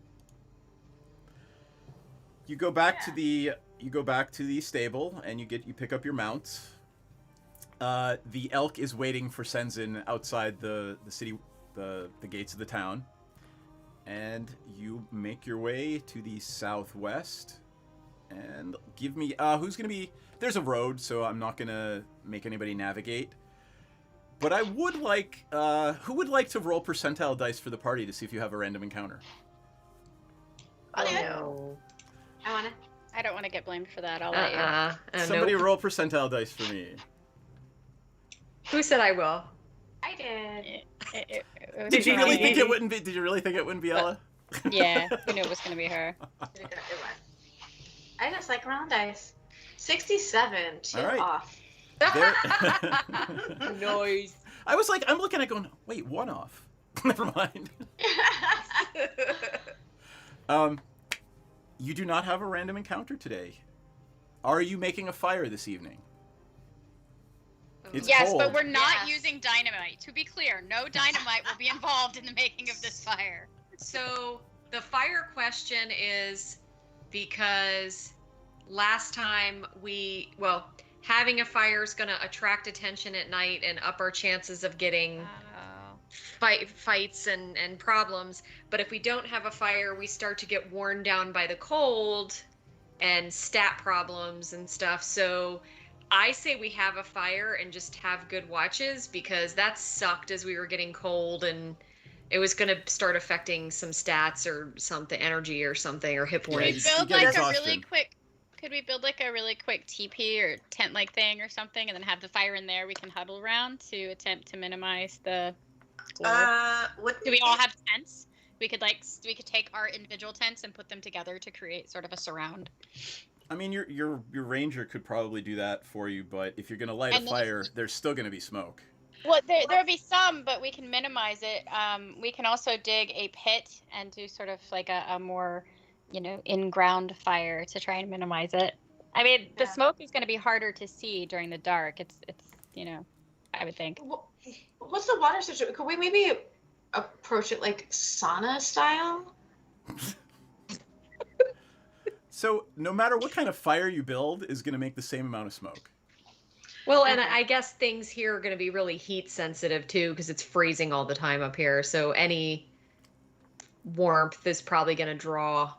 You go back to the stable and you pick up your mounts. The elk is waiting for Senzin outside the city the gates of the town, and you make your way to the southwest. And give me who's gonna be. There's a road, so I'm not gonna make anybody navigate. But I would like who would like to roll percentile dice for the party to see if you have a random encounter. I'll do it. No. I wanna. I don't want to get blamed for that. I'll let you. Somebody Nope. roll percentile dice for me. Who said I will? I did. It was Did you really Perani. think it wouldn't be? Did you really think it wouldn't be Ella? Yeah, we knew it was going to be her. It was. I just like round dice. 67, 2 All right. off. There- Noise. I was like, I'm looking at it going, wait, 1 off. Never mind. You do not have a random encounter today. Are you making a fire this evening? It's Yes, cold. but we're not Yes. using dynamite. To be clear, no dynamite will be involved in the making of this fire. So the fire question is because last time having a fire is going to attract attention at night and up our chances of getting fights and problems. But if we don't have a fire, we start to get worn down by the cold and stat problems and stuff. So I say we have a fire and just have good watches, because that sucked as we were getting cold and it was going to start affecting some stats or something, energy or something, or hit Could we points. you build get like a exhaustion. really quick? Could we build like a really quick teepee or tent-like thing or something, and then have the fire in there? We can huddle around to attempt to minimize the. What Do we all have tents? We could take our individual tents and put them together to create sort of a surround. I mean, your ranger could probably do that for you, but if you're going to light And a then fire, there's still going to be smoke. Well, there'll be some, but we can minimize it. We can also dig a pit and do sort of like a more, in-ground fire to try and minimize it. I mean, the Yeah. smoke is going to be harder to see during the dark. It's I would think. What's the water situation? Could we maybe approach it like sauna style? So no matter what kind of fire you build is going to make the same amount of smoke. Well, and I guess things here are going to be really heat sensitive too, because it's freezing all the time up here. So any warmth is probably going to draw.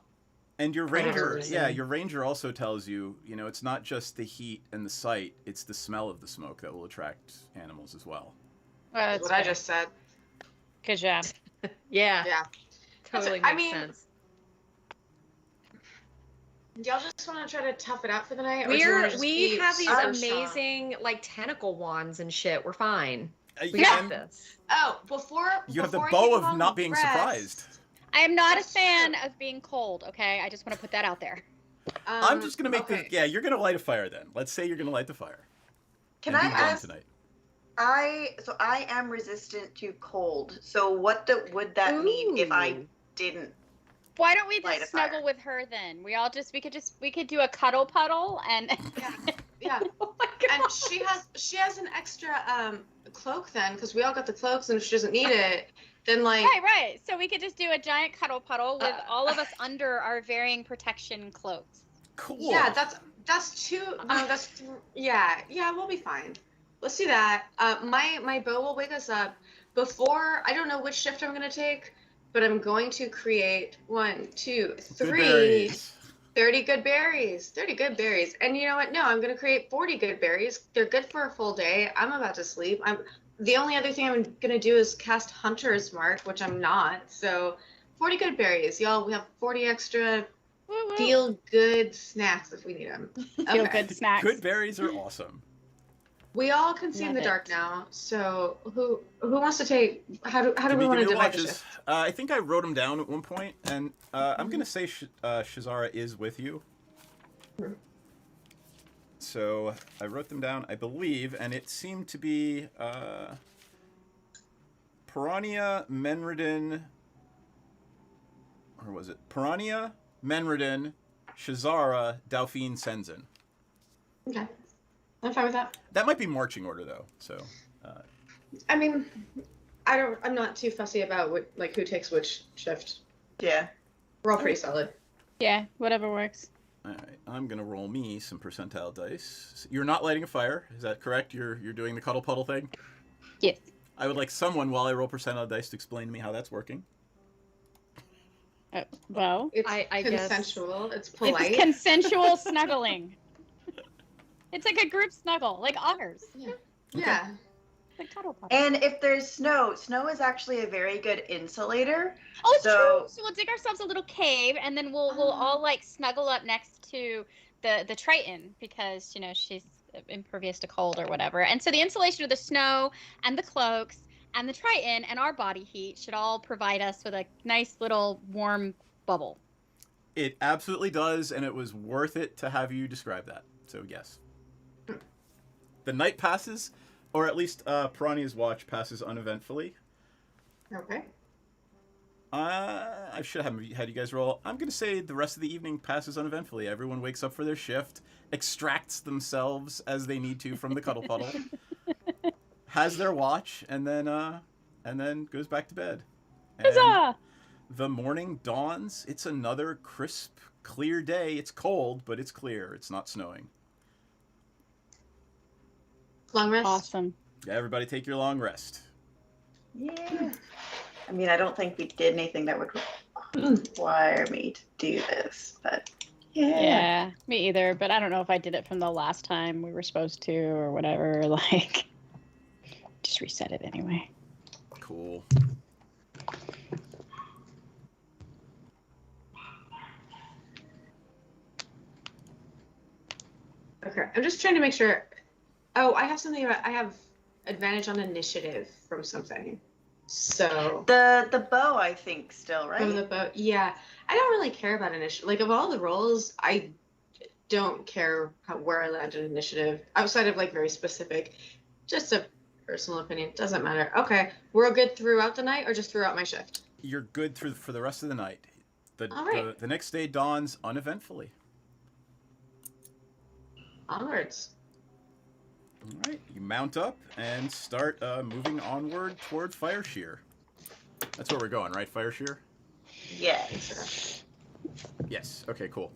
And your ranger, Predators yeah, and- your ranger also tells you, it's not just the heat and the sight, it's the smell of the smoke that will attract animals as well. Well, That's what I just said. Good job. Yeah, Yeah. totally I makes mean, sense. Do y'all just want to try to tough it out for the night? Or do you wanna just We be have these super amazing like tentacle wands and shit. We're fine. We Yeah. got this. Oh, before You have the before bow you of go on not being rest, surprised. I am not a That's fan true. of being cold. Okay, I just want to put that out there. I'm just going to make okay. this, yeah, you're going to light a fire then. Let's say you're going to light the fire. Can and I be done ask? tonight. I am resistant to cold. So what would that mean if I Ooh. didn't? Why don't we Light just a fire. snuggle with her then? We could do a cuddle puddle and. Yeah. Oh my God. And she has an extra cloak then, because we all got the cloaks, and if she doesn't need it, then like Right. So we could just do a giant cuddle puddle with all of us under our varying protection cloaks. Cool. yeah, that's two. No, that's yeah, we'll be fine. Let's do that. My bow will wake us up before. I don't know which shift I'm gonna take, but I'm going to create 1, 2, Good 3. berries. 30 good berries. 30 good berries. And you know what? No, I'm going to create 40 good berries. They're good for a full day. I'm about to sleep. The only other thing I'm going to do is cast Hunter's Mark, which I'm not. So 40 good berries. Y'all, we have 40 extra Woo woo. feel good snacks if we need them. Feel good snacks. Good berries are awesome. We all can see in Love the it. dark now. So who wants to take how do Give we me want to the divide the watches. shift? I think I wrote them down at one point, and I'm going to say Shazara is with you. So I wrote them down, I believe, and it seemed to be Piranha, Menridin, or was it Piranha, Menridin, Shazara, Dauphine, Senzin. Okay. I'm fine with that. That might be marching order though. So I mean, I'm not too fussy about who takes which shift. Yeah. We're all pretty solid. Yeah, whatever works. all right, I'm gonna roll me some percentile dice. You're not lighting a fire, is that correct? You're doing the cuddle puddle thing. Yes. I would like someone, while I roll percent on the dice, to explain to me how that's working. Well, It's I guess- consensual. It's polite. it's consensual snuggling. It's like a group snuggle, like ours. Yeah. It's like cuddle puddle. And if there's snow is actually a very good insulator. Oh, it's So- true. So we'll dig ourselves a little cave, and then we'll all like snuggle up next to the Triton because she's impervious to cold or whatever. And so the insulation of the snow and the cloaks and the Triton and our body heat should all provide us with a nice little warm bubble. It absolutely does, and it was worth it to have you describe that. So yes. The night passes, or at least Piranha's watch passes uneventfully. Okay. I should have had you guys roll. I'm going to say the rest of the evening passes uneventfully. Everyone wakes up for their shift, extracts themselves as they need to from the cuddle puddle, has their watch, and then goes back to bed. And Huzzah! the morning dawns. It's another crisp, clear day. It's cold, but it's clear. It's not snowing. Long rest. Awesome. Everybody take your long rest. Yeah. I mean, I don't think we did anything that would require me to do this, but Yeah, me either. But I don't know if I did it from the last time we were supposed to or whatever. Like, just reset it anyway. Cool. Okay. I'm just trying to make sure. Oh, I have something about. I have advantage on initiative from something. So the bow, I think, still, right? from the boat. Yeah. I don't really care about initiative. Like, of all the rolls, I don't care where I landed initiative outside of like very specific. Just a personal opinion. Doesn't matter. Okay. We're good throughout the night or just throughout my shift? You're good for the rest of the night. All right. The next day dawns uneventfully. Onwards. All right, you mount up and start moving onward toward Fireshear. That's where we're going, right? Fireshear? Yes. Yes. Okay, cool.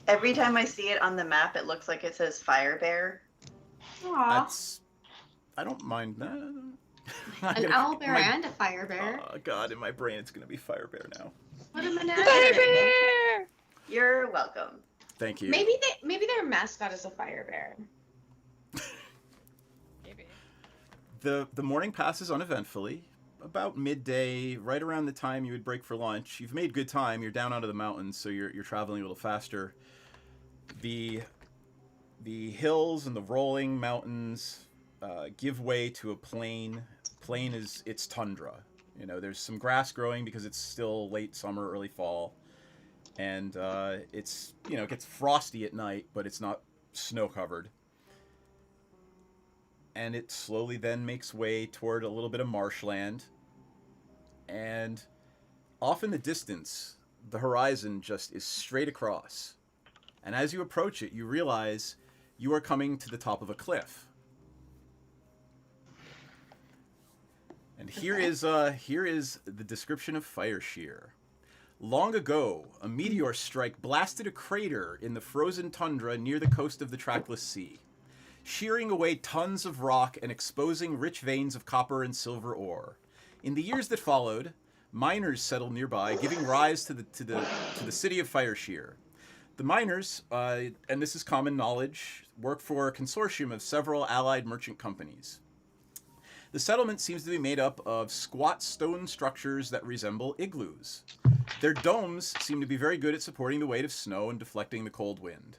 Every time I see it on the map, it looks like it says Fire Bear. Aw. I don't mind that. An owl bear and a fire bear. Oh, God, in my brain it's going to be Fire Bear now. What a menagerie. Bear! You're welcome. Thank you. Maybe their mascot is a fire bear. Maybe. The morning passes uneventfully. About midday, right around the time you would break for lunch. You've made good time. You're down onto the mountains, so you're traveling a little faster. The hills and the rolling mountains give way to a plain. Plain is it's tundra. There's some grass growing because it's still late summer, early fall, and it's it gets frosty at night, but it's not snow covered. And it slowly then makes way toward a little bit of marshland. And off in the distance, the horizon just is straight across. And as you approach it, you realize you are coming to the top of a cliff. And here is the description of Fireshear. Long ago, a meteor strike blasted a crater in the frozen tundra near the coast of the trackless sea, shearing away tons of rock and exposing rich veins of copper and silver ore. In the years that followed, miners settled nearby, giving rise to the city of Fireshear. The miners, and this is common knowledge, work for a consortium of several allied merchant companies. The settlement seems to be made up of squat stone structures that resemble igloos. Their domes seem to be very good at supporting the weight of snow and deflecting the cold wind.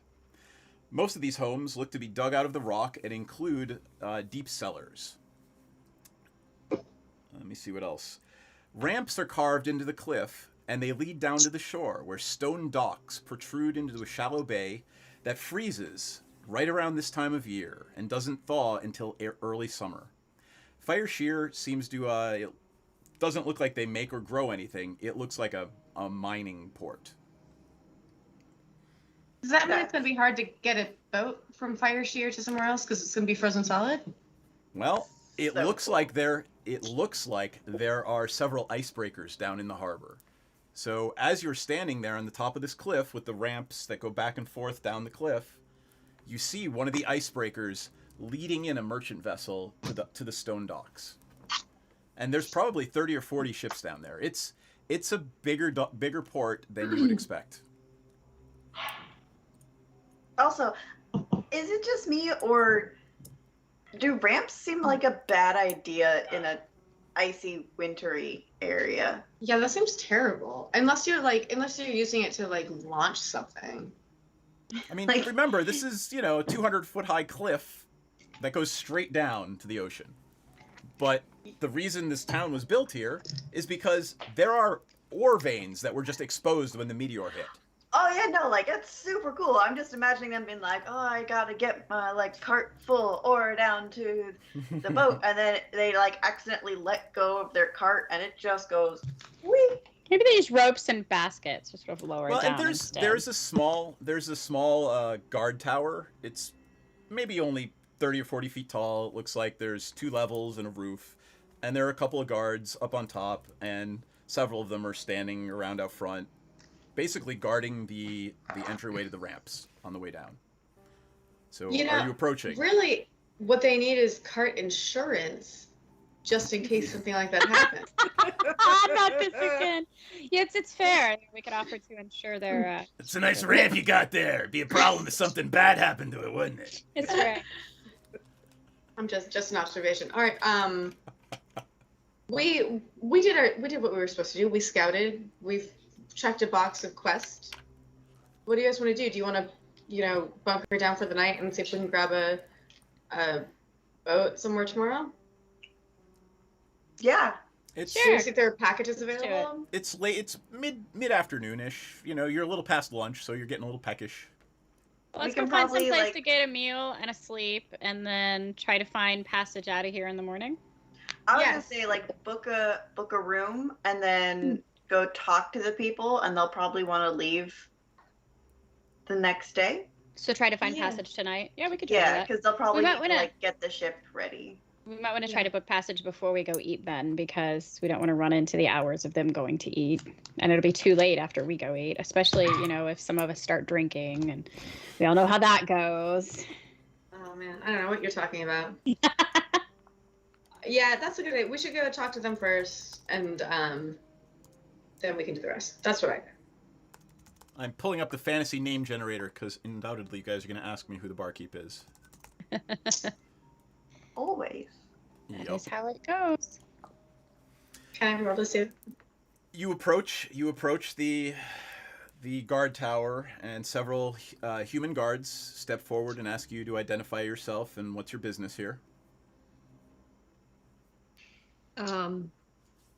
Most of these homes look to be dug out of the rock and include deep cellars. Let me see what else. Ramps are carved into the cliff, and they lead down to the shore, where stone docks protrude into a shallow bay that freezes right around this time of year and doesn't thaw until early summer. Fireshear seems to, it doesn't look like they make or grow anything. It looks like a mining port. Does that mean it's going to be hard to get a boat from Fireshear to somewhere else because it's going to be frozen solid? Well, it So looks cool. like there are several icebreakers down in the harbor. So as you're standing there on the top of this cliff with the ramps that go back and forth down the cliff, you see one of the icebreakers leading in a merchant vessel to the stone docks. And there's probably 30 or 40 ships down there. It's a bigger port than you would expect. Also, is it just me, or do ramps seem like a bad idea in a icy, wintry area? Yeah, that seems terrible. Unless you're using it to like launch something. I mean, Like- remember, this is, a 200-foot high cliff that goes straight down to the ocean. But the reason this town was built here is because there are ore veins that were just exposed when the meteor hit. Oh yeah, no, like it's super cool. I'm just imagining them being like, "Oh, I gotta get my like cart full ore down to the boat," and then they like accidentally let go of their cart, and it just goes, whee. Maybe they use ropes and baskets to sort of lower Well, it down and instead. there's a small guard tower. It's maybe only 30 or 40 feet tall. It looks like there's 2 levels and a roof, and there are a couple of guards up on top, and several of them are standing around out front, basically guarding the entryway to the ramps on the way down. So, are you approaching? Really, what they need is cart insurance, just in case something like that happens. Not this again. Yes, it's fair. We could offer to insure their. It's a nice ramp you got there. It'd be a problem if something bad happened to it, wouldn't it? It's right. I'm just an observation. All right. We did what we were supposed to do. We scouted. We've checked a box of quests. What do you guys want to do? Do you want to, bunker down for the night and see if we can grab a boat somewhere tomorrow? Yeah. It's Do you see if there are packages Let's do available? it's late. It's mid afternoon-ish. You're a little past lunch, so you're getting a little peckish. Well, We let's go can find some probably, place like- to get a meal and a sleep, and then try to find passage out of here in the morning. I was Yes. gonna say like book a room and then go talk to the people, and they'll probably want to leave the next day. So try to find Yeah. passage tonight. Yeah, we could try Yeah, that. because they'll probably might need to wanna- like get the ship ready. We might want to try to book passage before we go eat then, because we don't want to run into the hours of them going to eat, and it'll be too late after we go eat. Especially, if some of us start drinking, and we all know how that goes. Oh man, I don't know what you're talking about. Yeah, that's a good idea. We should go talk to them first, and then we can do the rest. That's what I think. I'm pulling up the fantasy name generator because undoubtedly you guys are going to ask me who the barkeep is. Always. That Yep. is how it goes. Can I roll to see? You approach the guard tower, and several human guards step forward and ask you to identify yourself and what's your business here.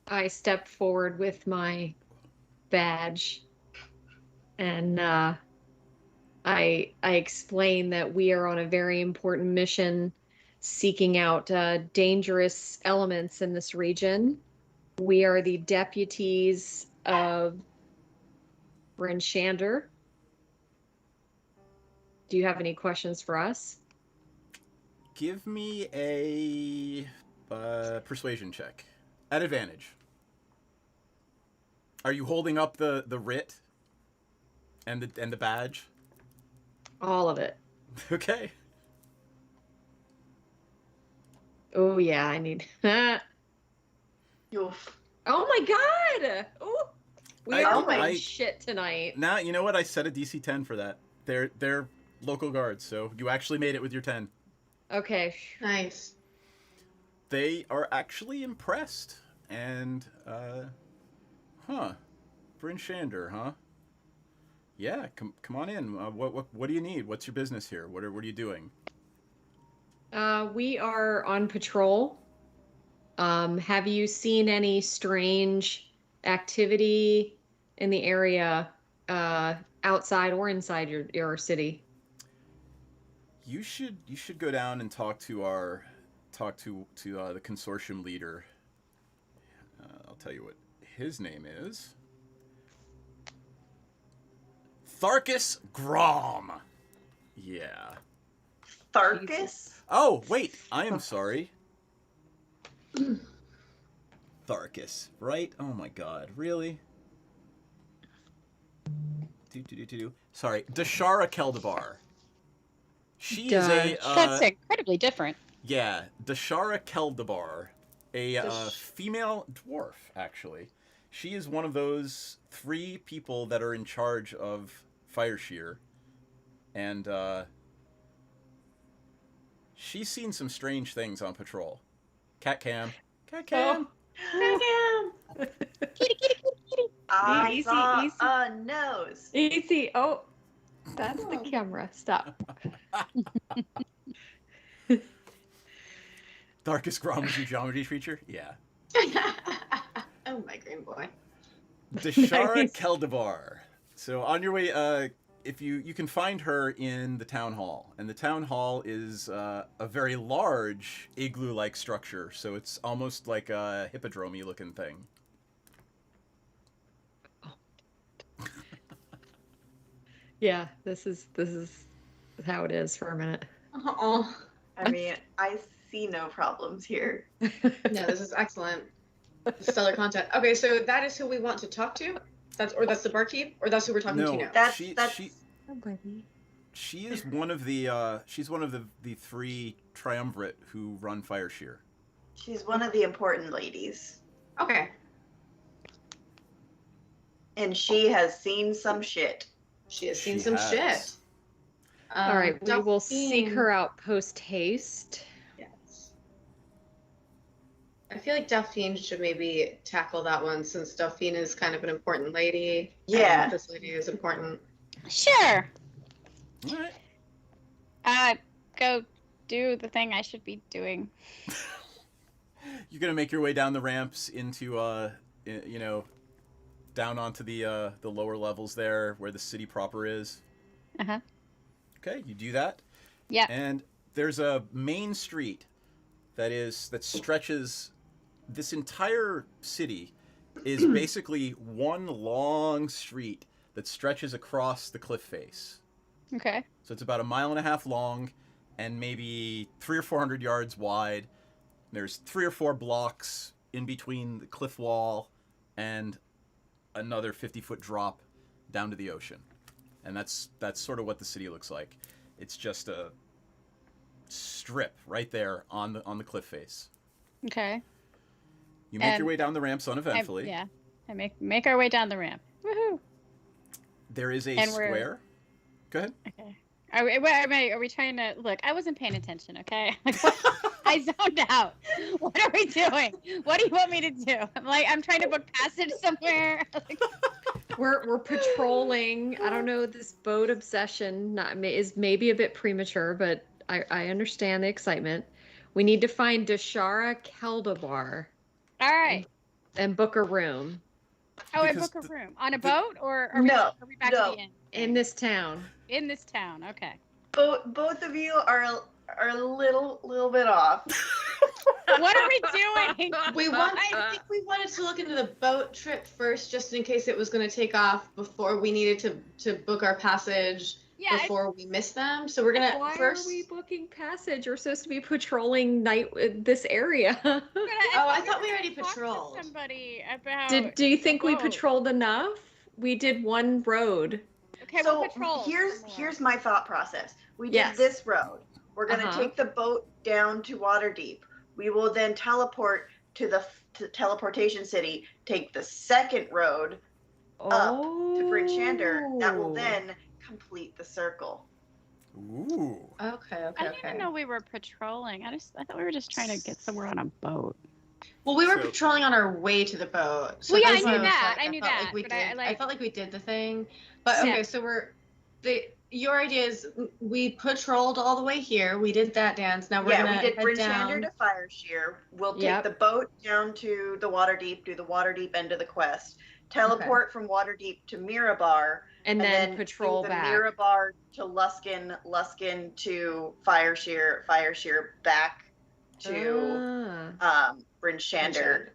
I step forward with my badge, and I explain that we are on a very important mission, seeking out dangerous elements in this region. We are the deputies of Bryn Shander. Do you have any questions for us? Give me a persuasion check at advantage. Are you holding up the writ and the badge? All of it. Okay. Oh yeah, I need. Oh Oof. my god! Oh, we are Oh my- playing shit tonight. Now you know what? I set a DC 10 for that. They're local guards, so you actually made it with your 10. Okay. Nice. They are actually impressed, and Bryn Shander, huh? Yeah, come on in. What do you need? What's your business here? What are you doing? We are on patrol. Have you seen any strange activity in the area, outside or inside your city? You should go down and talk to the consortium leader. I'll tell you what his name is. Tharkus Grom. Yeah. Tharkus? Oh, wait. I am sorry. Tharkus, right? Oh my god. Really? Sorry. Dashara Keldabar. She is a That's incredibly different. yeah, Dashara Keldabar, a female dwarf actually. She is one of those 3 people that are in charge of Fireshear, and she's seen some strange things on patrol. Cat Cam. Kitty, kitty, kitty, kitty. I Easy, saw easy. a nose. Easy. Oh, that's the camera. Stop. Darkest Grometry Geometry creature? Yeah. Oh, my green boy. Dashara Nice. Keldabar. So on your way, if you can find her in the town hall, and the town hall is a very large igloo-like structure, so it's almost like a hippodrome-y looking thing. Yeah, this is how it is for a minute. Oh, I mean, I see no problems here. no, this is excellent. Stellar content. Okay, so that is who we want to talk to. That's the barkeep, or that's who we're talking to now. That's Oh, baby. She is one of the she's one of the 3 triumvirate who run Fireshear. She's one of the important ladies, Okay. and she has seen some shit. She has seen She some has. shit. All right, we will seek Delphine- her out post haste. Yes. I feel like Delphine should maybe tackle that one since Delphine is kind of an important lady. Yeah. And this lady is important. Sure. All right. Go do the thing I should be doing. You're gonna make your way down the ramps into down onto the lower levels there where the city proper is. Uh-huh. Okay, you do that. Yeah. And there's a main street that stretches. This entire city is basically one long street that stretches across the cliff face. Okay. So it's about 1.5 miles long and maybe 300 or 400 yards wide. There's 3 or 4 blocks in between the cliff wall and another 50-foot drop down to the ocean. And that's sort of what the city looks like. It's just a strip right there on the cliff face. Okay. You make your way down the ramps uneventfully. I make our way down the ramp. Woohoo! There is a And we're- square. Go ahead. Okay. Are we trying to look? I wasn't paying attention. Okay. I zoned out. What are we doing? What do you want me to do? I'm trying to book passage somewhere. We're patrolling. I don't know. This boat obsession is maybe a bit premature, but I understand the excitement. We need to find Dashara Keldabar All right. and book a room Oh, I Because book a room on a boat, or are No, we back no. to the inn? in this town. In this town. Okay. Both of you are a little bit off. What are we doing? I think we wanted to look into the boat trip first, just in case it was going to take off before we needed to book our passage Yeah. before we missed them. So we're gonna Why first. are we booking passage? We're supposed to be patrolling this area. Oh, I thought we already talked to patrolled. Somebody about. Do you think we boat. patrolled enough? We did one road. Okay, So we'll patrol. here's my thought process. We did Yes. this road. We're gonna Uh-huh. take the boat down to Waterdeep. We will then teleport to the teleportation city. Take the second road up to Bryn Shander. That will then complete the circle. Ooh. Okay. I didn't even know we were patrolling. I thought we were just trying to get somewhere on a boat. Well, we were So- patrolling on our way to the boat. So Well, yeah, that's I knew why was that. like- I knew felt that, Like we but did. I I felt like we did the thing. But Yeah. okay, so your idea is we patrolled all the way here. We did that dance. Now we're Yeah, gonna we did head Bryn down. Shander to Fireshear. We'll take Yep. the boat down to the Waterdeep, do the Waterdeep end of the quest. Teleport from Waterdeep to Mirabar, and then patrol do the back. Mirabar to Luskin, Luskin to Fireshear back to Bryn Shander.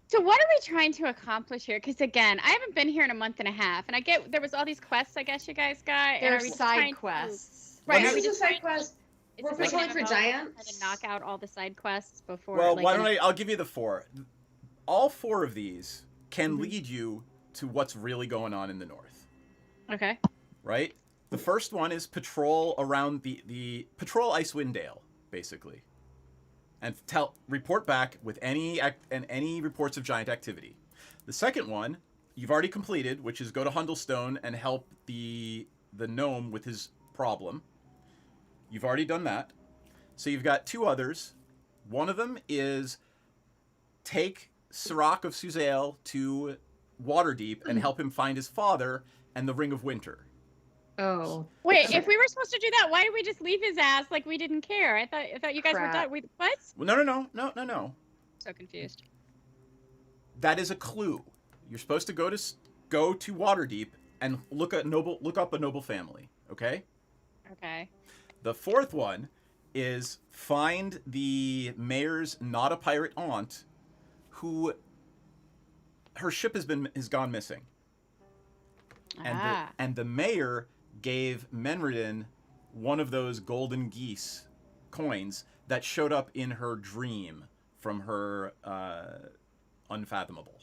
So what are we trying to accomplish here? Because again, I haven't been here in a month and a half, and I get there was all these quests I guess you guys got. There and are are we just side trying to- quests. Right, This are we This is just a trying side quest. is We're this like patrolling an for MMO? giants. Try to knock out all the side quests before. Well, like, why don't I'll give you the 4. All 4 of these can Mhm. lead you to what's really going on in the north, Okay. right? The first one is patrol around the patrol Icewind Dale, basically, and report back with any reports of giant activity. The second one you've already completed, which is go to Hundlestone and help the gnome with his problem. You've already done that. So you've got two others. One of them is take Sirach of Suzail to Waterdeep and help him find his father and the Ring of Winter. Oh. Wait, if we were supposed to do that, why did we just leave his ass like we didn't care? I thought you guys were done. What? Well, no. So confused. That is a clue. You're supposed to go to Waterdeep and look up a noble family. Okay. Okay. The fourth one is find the mayor's not a pirate aunt, who her ship has gone missing, and the mayor gave Menredin one of those golden geese coins that showed up in her dream from her unfathomable.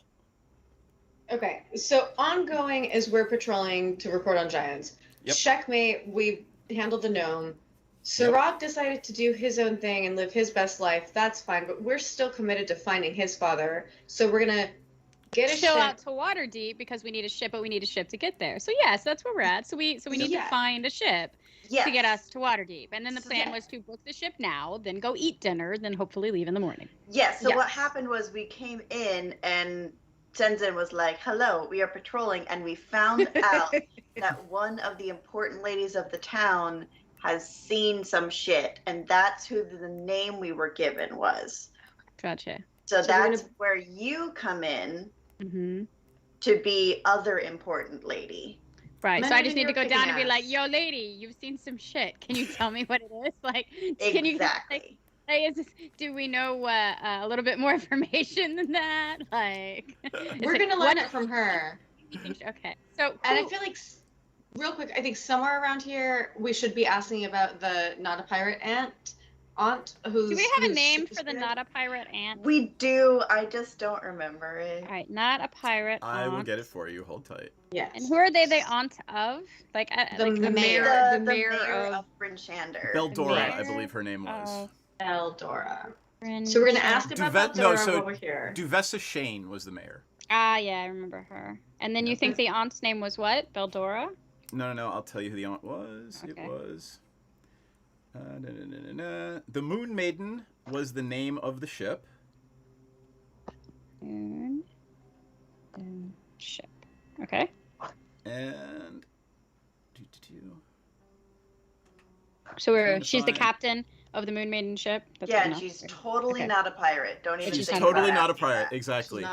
Okay, so ongoing as we're patrolling to report on giants. Yep. Checkmate, we handled the gnome. Sirach decided to do his own thing and live his best life. That's fine, but we're still committed to finding his father. So we're gonna get a chill ship out to Waterdeep because we need a ship, but we need a ship to get there. So yes, that's where we're at. So we need to find a ship to get us to Waterdeep. And then the plan was to book the ship now, then go eat dinner, then hopefully leave in the morning. Yes. So what happened was we came in and Tenzin was like, "Hello, we are patrolling," and we found out that one of the important ladies of the town has seen some shit, and that's who the name we were given was. Gotcha. So that's where you come in to be other important lady. Right. So I just need to go down and be like, "Yo, lady, you've seen some shit. Can you tell me what it is?" Like, can you do we know a little bit more information than that? Like, we're gonna learn it from her. Okay. So, and I feel like, real quick, I think somewhere around here we should be asking about the not a pirate aunt who's. Do we have a name for the not a pirate aunt? We do. I just don't remember it. All right, not a pirate aunt. I will get it for you. Hold tight. Yes. And who are they the aunt of? Like the mayor of Brinshander. Beldora, I believe her name was. Beldora. So we're gonna ask about Beldora while we're here. Duvessa Shane was the mayor. Ah, yeah, I remember her. And then you think the aunt's name was what? Beldora? No. I'll tell you who the aunt was. Okay. It was. The Moon Maiden was the name of the ship. Ship. Okay. And. So she's the captain of the Moon Maiden ship? That's and she's totally not a pirate. Don't even. She's totally not a pirate. That. Exactly. She's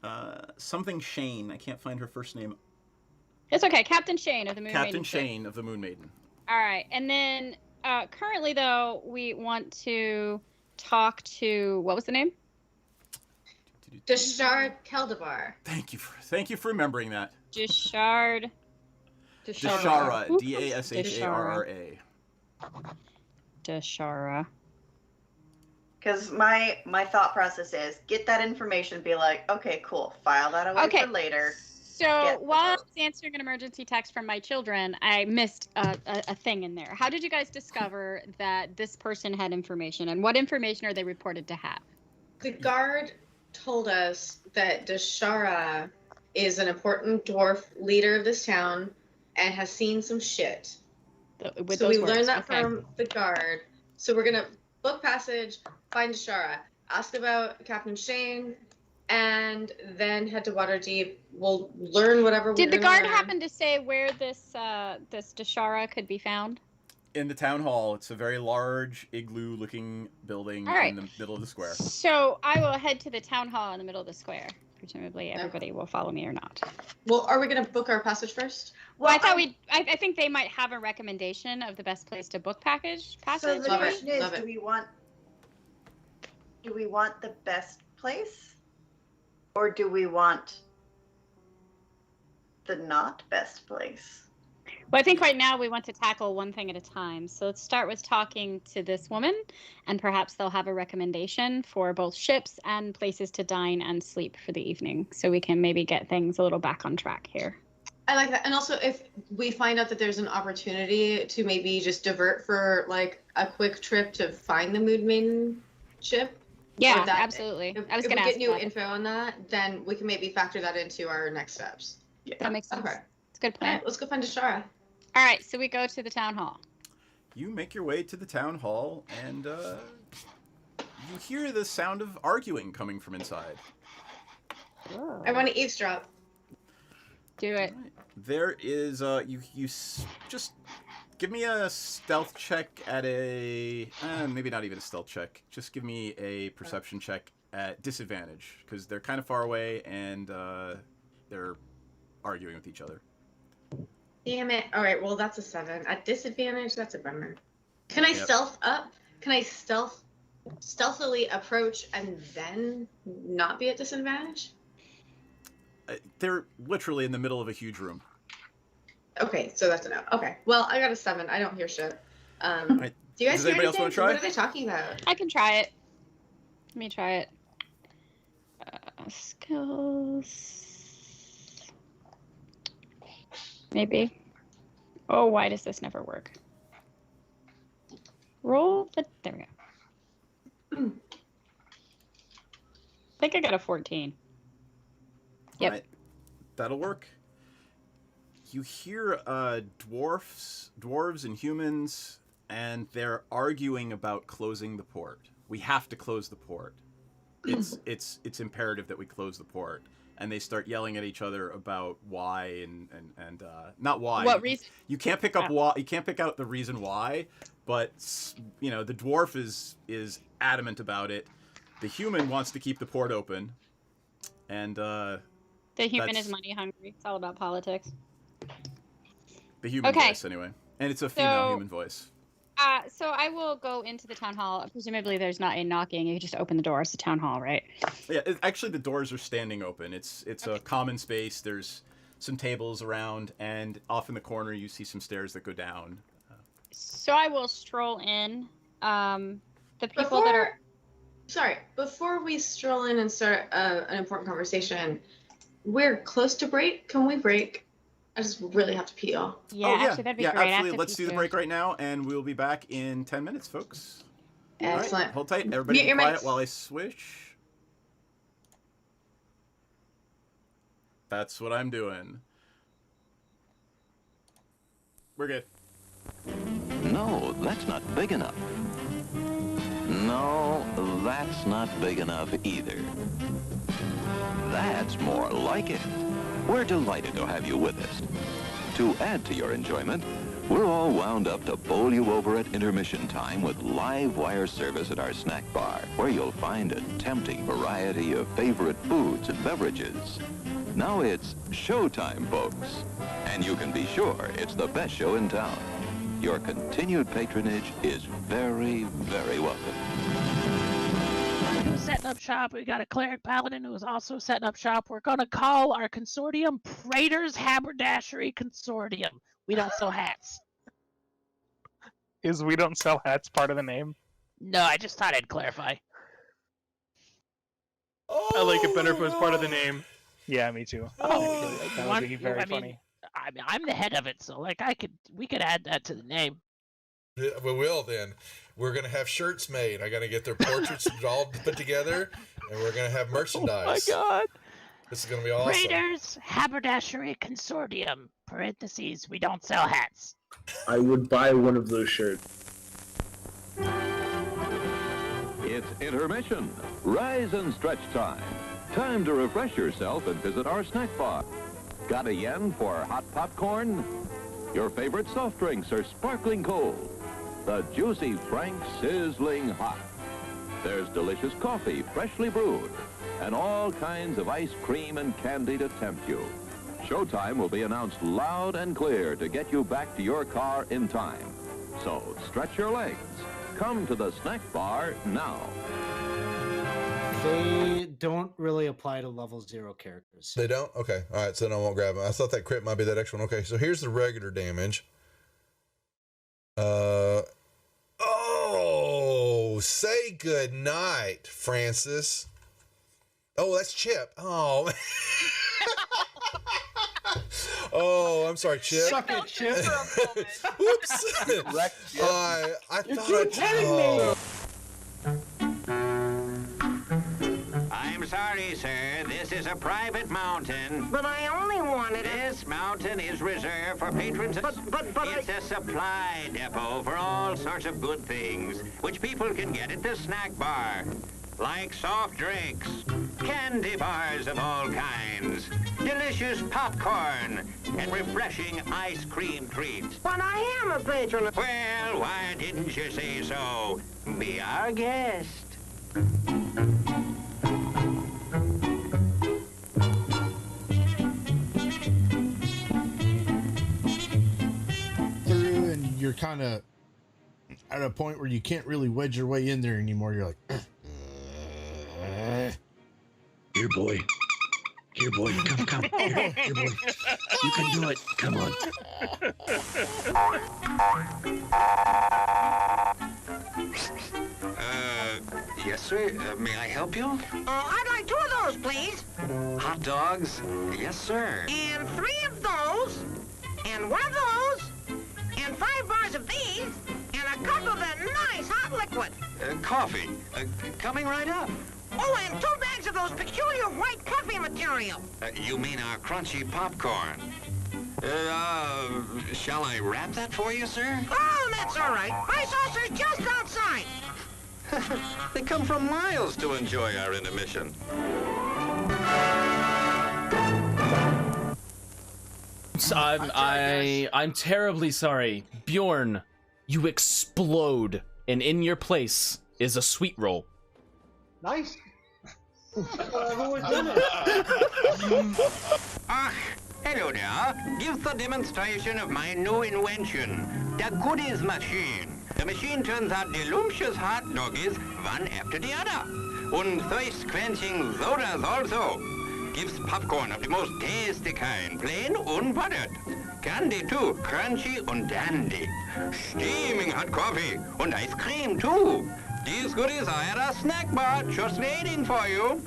not. Something Shane. I can't find her first name. It's okay. Captain Shane of the Moon Maiden. Captain Shane of the Moon Maiden. All right. And then currently, though, we want to talk to, what was the name? Deshard Keldabar. Thank you for remembering that. Deshard. Deshara. Dashara. Deshara. Because my thought process is get that information and be like, okay, cool, file that away for later. So while I was answering an emergency text from my children, I missed a thing in there. How did you guys discover that this person had information, and what information are they reported to have? The guard told us that Deshara is an important dwarf leader of this town and has seen some shit. So we learned that from the guard. So we're gonna book passage, find Deshara, ask about Captain Shane, and then head to Waterdeep. We'll learn whatever. Did the guard happen to say where this Deshara could be found? In the town hall. It's a very large igloo-looking building in the middle of the square. So I will head to the town hall in the middle of the square. Presumably, everybody will follow me or not. Well, are we going to book our passage first? Well, I think they might have a recommendation of the best place to book passage. So the question is, do we want the best place, or do we want the not best place? Well, I think right now we want to tackle one thing at a time. So let's start with talking to this woman, and perhaps they'll have a recommendation for both ships and places to dine and sleep for the evening, so we can maybe get things a little back on track here. I like that. And also, if we find out that there's an opportunity to maybe just divert for like a quick trip to find the Moon Maiden ship. Yeah, or that, absolutely. If, I was if gonna we ask get new about it. info on that, then we can maybe factor that into our next steps. Yeah. That makes sense. Okay. It's a good All plan. right, let's go find Ashara. All right, so we go to the town hall. You make your way to the town hall, and you hear the sound of arguing coming from inside. I want to eavesdrop. Do it. Right. There is just give me a stealth check at a maybe not even a stealth check. Just give me a perception check at disadvantage because they're kind of far away and they're arguing with each other. Damn it. All right, well, that's a 7. At disadvantage, that's a bummer. Can I stealth up? Can I stealthily approach and then not be at disadvantage? They're literally in the middle of a huge room. Okay, so that's enough. Okay, well, I got a 7. I don't hear shit. Right. Do you guys Does hear anybody else anything? want to try? What are they talking about? I can try it. Let me try it. Skills. Maybe. Oh, why does this never work? Roll the. There we go. I think I got a 14. Yep. Right. That'll work. You hear dwarves and humans, and they're arguing about closing the port. We have to close the port. It's imperative that we close the port. And they start yelling at each other about why and not why. What reason? You can't pick up why. You can't pick out the reason why, but you know the dwarf is adamant about it. The human wants to keep the port open, and the human is money hungry. It's all about politics. The human voice, anyway, and it's a female human voice. So I will go into the town hall. Presumably, there's not a knocking. You just open the door. It's the town hall, right? Yeah, actually, the doors are standing open. It's okay. A common space. There's some tables around, and off in the corner, you see some stairs that go down. So I will stroll in. The people that are. Sorry, before we stroll in and start an important conversation, we're close to break. Can we break? I just really have to pee, y'all. Yeah, actually, that'd be great. Actually, let's do the break right now, and we'll be back in 10 minutes, folks. Excellent. Right, hold tight. Everybody be quiet while I switch. That's what I'm doing. We're good. No, that's not big enough. No, that's not big enough either. That's more like it. We're delighted to have you with us. To add to your enjoyment, we're all wound up to bowl you over at intermission time with live wire service at our snack bar, where you'll find a tempting variety of favorite foods and beverages. Now it's showtime, folks. And you can be sure it's the best show in town. Your continued patronage is very, very welcome. Setting up shop. We got a cleric paladin who is also setting up shop. We're going to call our consortium Praetor's Haberdashery Consortium. We don't sell hats. Is we don't sell hats part of the name? No, I just thought I'd clarify. I like it better if it was part of the name. Yeah, me too. Oh, that would be very funny. I'm the head of it, so like we could add that to the name. Yeah, we will then. We're gonna have shirts made. I gotta get their portraits all put together, and we're gonna have merchandise. Oh my god! This is gonna be awesome. Praetor's Haberdashery Consortium. Parentheses. We don't sell hats. I would buy one of those shirts. It's intermission. Rise and stretch time. Time to refresh yourself and visit our snack bar. Got a yen for hot popcorn? Your favorite soft drinks are sparkling cold. The juicy Frank sizzling hot. There's delicious coffee, freshly brewed, and all kinds of ice cream and candy to tempt you. Showtime will be announced loud and clear to get you back to your car in time. So stretch your legs. Come to the snack bar now. They don't really apply to level 0 characters. They don't? Okay. All right. So then I won't grab them. I thought that crit might be that extra one. Okay. So here's the regular damage. Oh, say good night, Francis. Oh, that's Chip. Oh. Oh, I'm sorry, Chip. Suck it, Chip. Whoops. I thought I. I'm sorry, sir. This is a private mountain. But I only wanted it. This mountain is reserved for patrons. But it's a supply depot for all sorts of good things, which people can get at the snack bar. Like soft drinks, candy bars of all kinds, delicious popcorn, and refreshing ice cream treats. But I am a patron. Well, why didn't you say so? Be our guest. And you're kind of at a point where you can't really wedge your way in there anymore. You're like, Here, boy. Here, boy. Come. Here, boy. You can do it. Come on. Yes, sir. May I help you? I'd like 2 of those, please. Hot dogs? Yes, sir. And 3 of those. And 1 of those. And 5 bars of these. And a cup of that nice hot liquid. Coffee. Coming right up. Oh, and 2 bags of those peculiar white puffy material. You mean our crunchy popcorn? Shall I wrap that for you, sir? Oh, that's all right. My saucer's just outside. They come from miles to enjoy our intermission. I'm terribly sorry. Bjorn, you explode, and in your place is a sweet roll. Nice. Hello there. Give the demonstration of my new invention, the goodies machine. The machine turns out delicious hot doggies one after the other. And thirst-quenching sodas also. Gives popcorn of the most tasty kind, plain unbuttered. Candy too, crunchy and dandy. Steaming hot coffee and ice cream too. These goodies are at our snack bar, just waiting for you.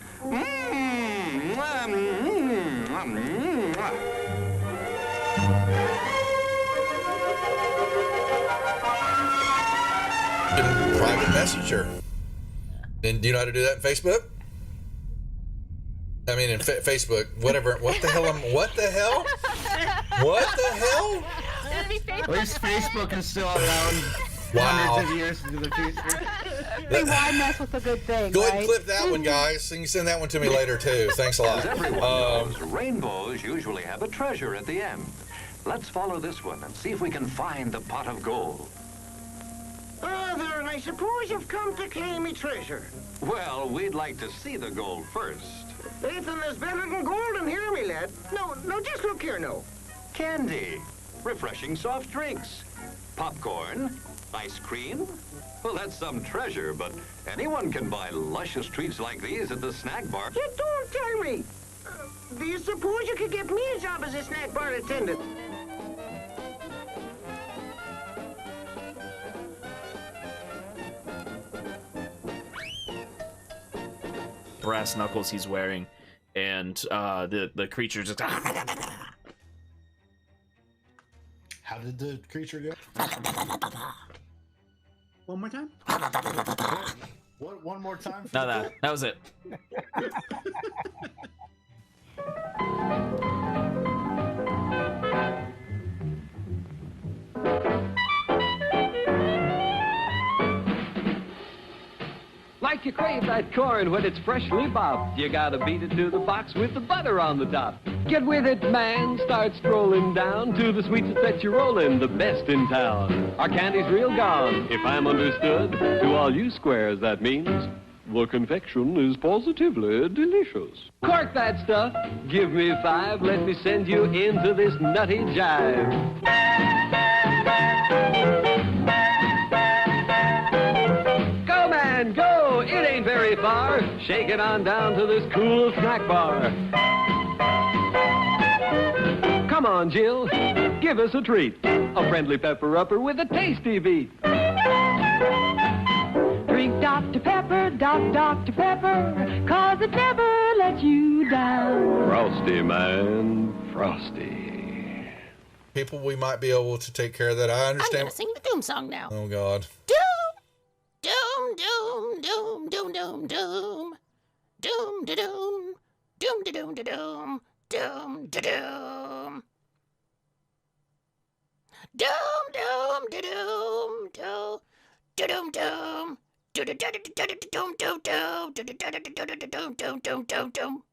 Private messenger. And do you know how to do that in Facebook? I mean, in Facebook, whatever. What the hell? What the hell? At least Facebook is still around. Wow. Hundreds of years into the future. Hey, why mess with a good thing? Go ahead and right? clip that one, guys. And you send that one to me later too. Thanks a lot. As everyone knows, rainbows usually have a treasure at the end. Let's follow this one and see if we can find the pot of gold. Brother, I suppose you've come to claim me treasure. Well, we'd like to see the gold first. Ethan, there's better than gold in here, me lad. No, just look here, no. Candy, refreshing soft drinks, popcorn, ice cream. Well, that's some treasure, but anyone can buy luscious treats like these at the snack bar. You don't tell me. Do you suppose you could get me a job as a snack bar attendant? Brass knuckles he's wearing, and the creature just. how did the creature go? One more time? What? One more time? No, that was it. Like you crave that corn when it's freshly bobbed, you gotta beat it to the box with the butter on the top. Get with it, man. Start strolling down to the sweets that you're rolling, the best in town. Our candy's real gone, if I'm understood. To all you squares, that means the confection is positively delicious. Cork that stuff. Give me 5. Let me send you into this nutty jive. Go, man, go. It ain't very far. Shake it on down to this cool snack bar. Come on, Jill. Give us a treat. A friendly pepper-upper with a tasty beat. Drink Dr. Pepper, Dr. Pepper, 'cause it never lets you down. Frosty, man, frosty. people, we might be able to take care of that. I I'm understand. gonna sing the doom song now. Oh God. Doom, doom, doom, doom, doom, doom, doom, doom, da doom, doom, da doom, da doom, doom, da doom, doom, doom, da doom, doom, da doom, doom.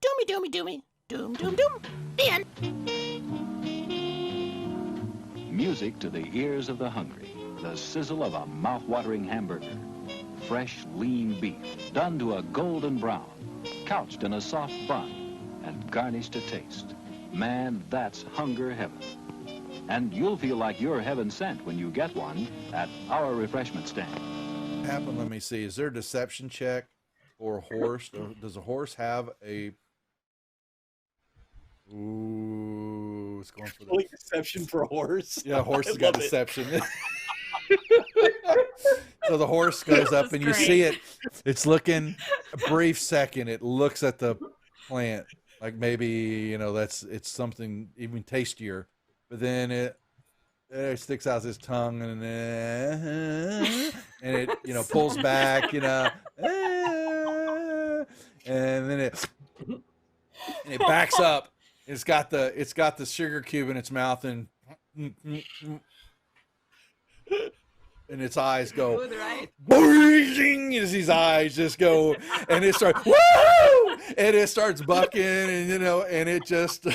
Doomy doomy doomy doom doom doom. The end. Music to the ears of the hungry. The sizzle of a mouth-watering hamburger. Fresh, lean beef done to a golden brown, couched in a soft bun, and garnished to taste. Man, that's hunger heaven. And you'll feel like you're heaven sent when you get one at our refreshment stand. Happen. Let me see. Is there a deception check for a horse? Does a horse have a? Ooh, it's going for the deception for a horse. Yeah, a horse I has got love it. deception. So the horse goes up, and you great. see it. It's looking a brief second. It looks at the plant like maybe it's something even tastier, but then it sticks out its tongue and it pulls back, and then it backs up. It's got the sugar cube in its mouth, and its eyes go boing, as his eyes just go, and it starts woo, and it starts bucking, and it just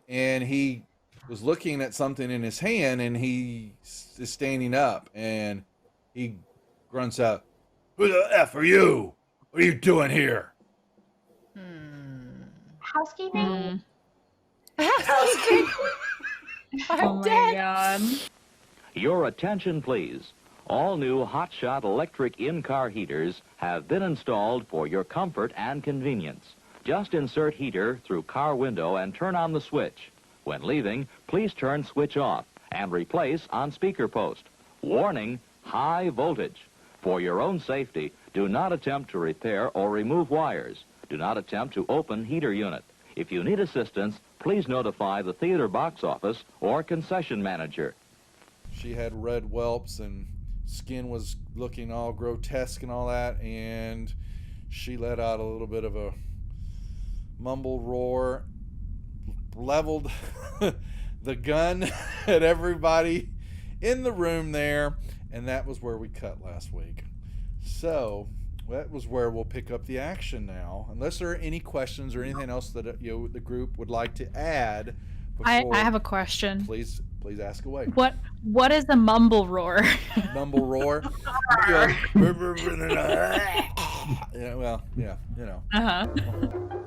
and he was looking at something in his hand, and he is standing up, and he grunts out, "Who the F are you? What are you doing here?" Housekeeping? Housekeeping. I'm dead. Your attention, please. All new Hotshot electric in-car heaters have been installed for your comfort and convenience. Just insert heater through car window and turn on the switch. When leaving, please turn switch off and replace on speaker post. Warning, high voltage. For your own safety, do not attempt to repair or remove wires. Do not attempt to open heater unit. If you need assistance, please notify the theater box office or concession manager. She had red whelps, and skin was looking all grotesque and all that, and she let out a little bit of a mumble roar, leveled the gun at everybody in the room there, and that was where we cut last week. So that was where we'll pick up the action now, unless there are any questions or anything else that the group would like to add. I have a question. Please ask away. What is a mumble roar? Mumble roar.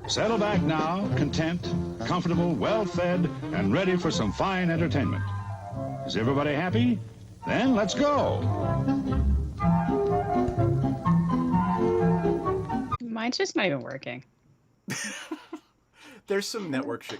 Settle back now, content, comfortable, well-fed, and ready for some fine entertainment. Is everybody happy? Then let's go. Mine's just not even working. There's some network shit